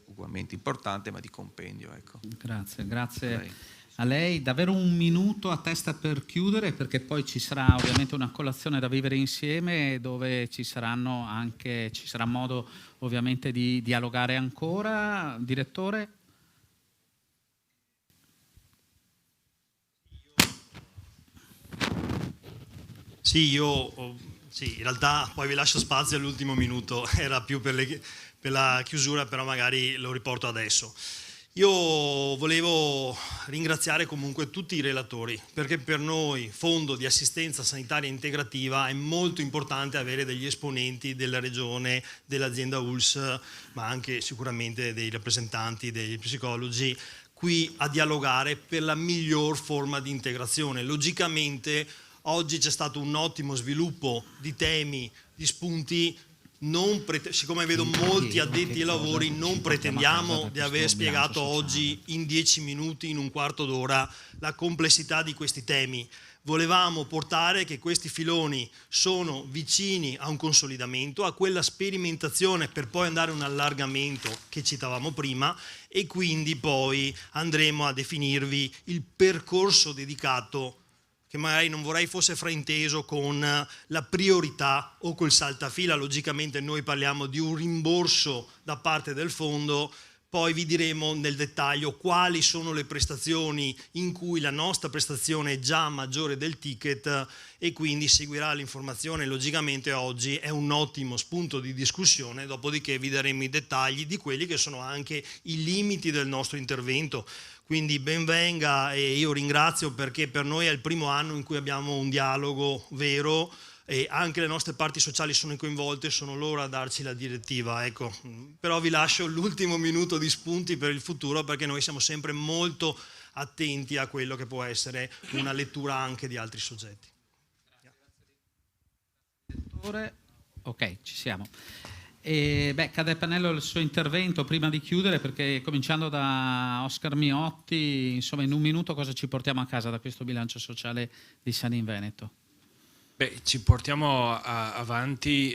Speaker 13: ugualmente importante, ma di compendio. Ecco.
Speaker 3: Grazie a lei. Davvero un minuto a testa per chiudere, perché poi ci sarà ovviamente una colazione da vivere insieme, dove ci sarà modo ovviamente di dialogare ancora. Direttore?
Speaker 12: Sì, in realtà poi vi lascio spazio all'ultimo minuto, era più per la chiusura, però magari lo riporto adesso. Io volevo ringraziare comunque tutti i relatori, perché per noi, Fondo di Assistenza Sanitaria Integrativa, è molto importante avere degli esponenti della Regione, dell'azienda ULSS, ma anche sicuramente dei rappresentanti degli psicologi, qui a dialogare per la miglior forma di integrazione. Logicamente oggi c'è stato un ottimo sviluppo di temi, di spunti. Siccome vedo molti addetti ai lavori, non pretendiamo di aver spiegato oggi in 10 minuti, in un quarto d'ora, la complessità di questi temi. Volevamo portare che questi filoni sono vicini a un consolidamento, a quella sperimentazione per poi andare a un allargamento che citavamo prima, e quindi poi andremo a definirvi il percorso dedicato, che magari non vorrei fosse frainteso con la priorità o col saltafila. Logicamente noi parliamo di un rimborso da parte del fondo Poi vi diremo nel dettaglio quali sono le prestazioni in cui la nostra prestazione è già maggiore del ticket e quindi seguirà l'informazione. Logicamente oggi è un ottimo spunto di discussione, dopodiché vi daremo i dettagli di quelli che sono anche i limiti del nostro intervento. Quindi ben venga, e io ringrazio perché per noi è il primo anno in cui abbiamo un dialogo vero e anche le nostre parti sociali sono coinvolte, sono loro a darci la direttiva, ecco. Però vi lascio l'ultimo minuto di spunti per il futuro, perché noi siamo sempre molto attenti a quello che può essere una lettura anche di altri soggetti.
Speaker 3: Ok, ci siamo. Cade a pennello il suo intervento prima di chiudere, perché cominciando da Oscar Miotti, insomma, in un minuto cosa ci portiamo a casa da questo bilancio sociale di San in Veneto?
Speaker 16: Ci portiamo avanti,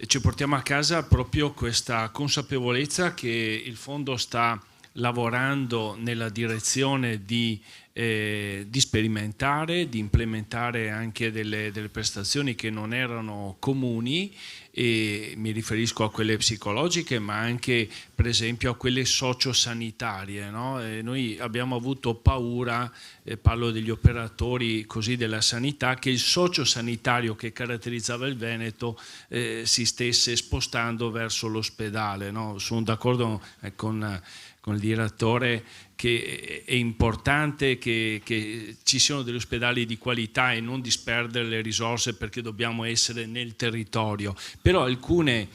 Speaker 16: ci portiamo a casa proprio questa consapevolezza che il fondo sta lavorando nella direzione di sperimentare, di implementare anche delle prestazioni che non erano comuni, e mi riferisco a quelle psicologiche ma anche per esempio a quelle sociosanitarie, no? Noi abbiamo avuto paura, parlo degli operatori così della sanità, che il sociosanitario che caratterizzava il Veneto si stesse spostando verso l'ospedale, no? Sono d'accordo con il direttore che è importante che ci siano degli ospedali di qualità e non disperdere le risorse, perché dobbiamo essere nel territorio, però alcune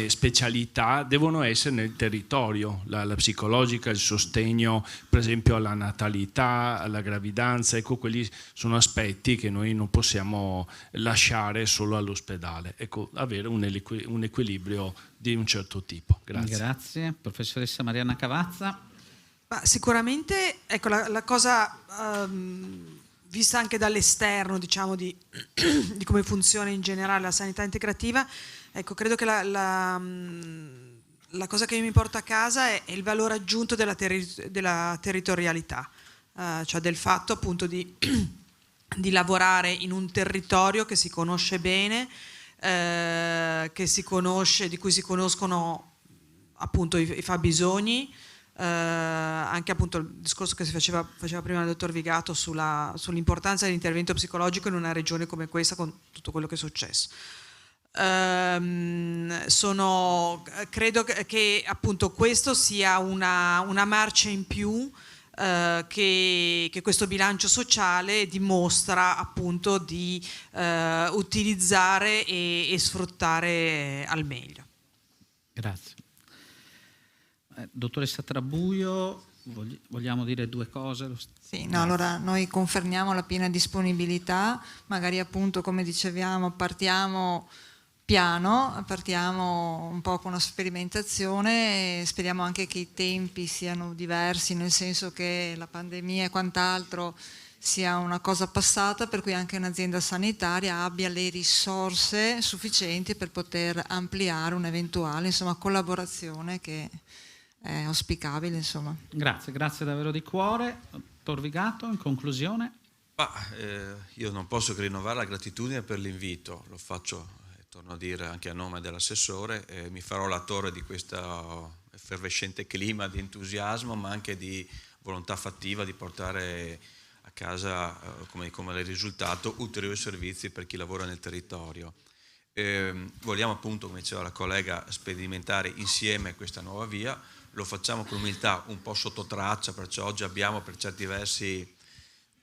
Speaker 16: specialità devono essere nel territorio, la psicologica, il sostegno per esempio alla natalità, alla gravidanza, ecco, quelli sono aspetti che noi non possiamo lasciare solo all'ospedale, ecco, avere un equilibrio di un certo tipo.
Speaker 3: Grazie. Professoressa Marianna Cavazza.
Speaker 15: Ma sicuramente, ecco, la cosa vista anche dall'esterno, diciamo, di come funziona in generale la sanità integrativa, ecco, credo che la cosa che mi porta a casa è il valore aggiunto della territorialità, cioè del fatto appunto di lavorare in un territorio che si conosce bene, di cui si conoscono appunto i fabbisogni, anche appunto il discorso che si faceva prima il dottor Vigato sull'importanza dell'intervento psicologico in una regione come questa, con tutto quello che è successo. Credo che appunto questo sia una marcia in più che questo bilancio sociale dimostra appunto di utilizzare e sfruttare al meglio.
Speaker 3: Grazie. Dottoressa Trabuio, vogliamo dire due cose?
Speaker 14: Sì, no, allora noi confermiamo la piena disponibilità, magari appunto come dicevamo partiamo piano, partiamo un po' con una sperimentazione e speriamo anche che i tempi siano diversi, nel senso che la pandemia e quant'altro sia una cosa passata, per cui anche un'azienda sanitaria abbia le risorse sufficienti per poter ampliare un'eventuale collaborazione che è auspicabile, insomma.
Speaker 3: Grazie davvero di cuore. Dottor Vigato, in conclusione?
Speaker 13: Io non posso che rinnovare la gratitudine per l'invito, lo faccio, torno a dire, anche a nome dell'assessore, mi farò l'attore di questo effervescente clima di entusiasmo, ma anche di volontà fattiva di portare a casa come risultato ulteriori servizi per chi lavora nel territorio. Vogliamo appunto, come diceva la collega, sperimentare insieme questa nuova via. Lo facciamo con umiltà, un po' sotto traccia, perciò oggi abbiamo per certi versi,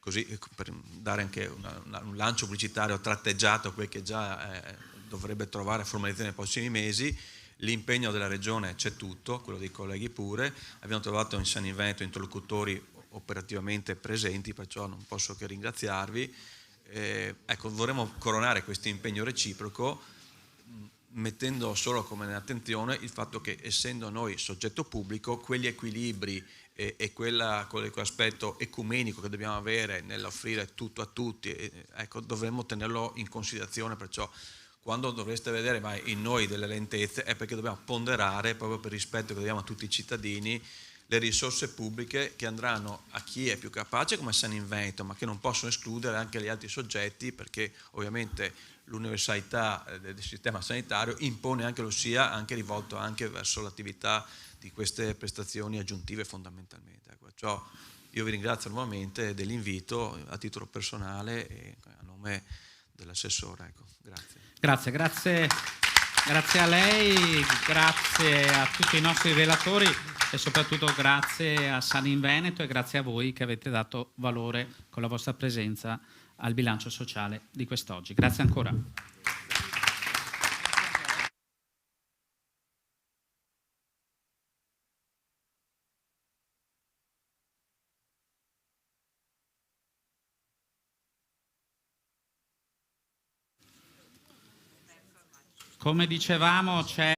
Speaker 13: così per dare anche un lancio pubblicitario tratteggiato a quel che già dovrebbe trovare formalizzazione nei prossimi mesi. L'impegno della Regione c'è tutto, quello dei colleghi pure. Abbiamo trovato in San in Veneto interlocutori operativamente presenti, perciò non posso che ringraziarvi. Ecco, vorremmo coronare questo impegno reciproco, mettendo solo come attenzione il fatto che, essendo noi soggetto pubblico, quegli equilibri e quell'aspetto ecumenico che dobbiamo avere nell'offrire tutto a tutti, ecco, dovremmo tenerlo in considerazione. Perciò quando dovreste vedere in noi delle lentezze è perché dobbiamo ponderare, proprio per rispetto che dobbiamo a tutti i cittadini, le risorse pubbliche che andranno a chi è più capace come San in Veneto, ma che non possono escludere anche gli altri soggetti, perché ovviamente l'universalità del sistema sanitario impone anche lo sia anche rivolto anche verso l'attività di queste prestazioni aggiuntive fondamentalmente. Ecco, ciò io vi ringrazio nuovamente dell'invito a titolo personale e a nome dell'assessore. Ecco, grazie.
Speaker 3: Grazie a lei, grazie a tutti i nostri relatori e soprattutto grazie a Saninveneto e grazie a voi che avete dato valore con la vostra presenza al bilancio sociale di quest'oggi. Grazie ancora. Come dicevamo, c'è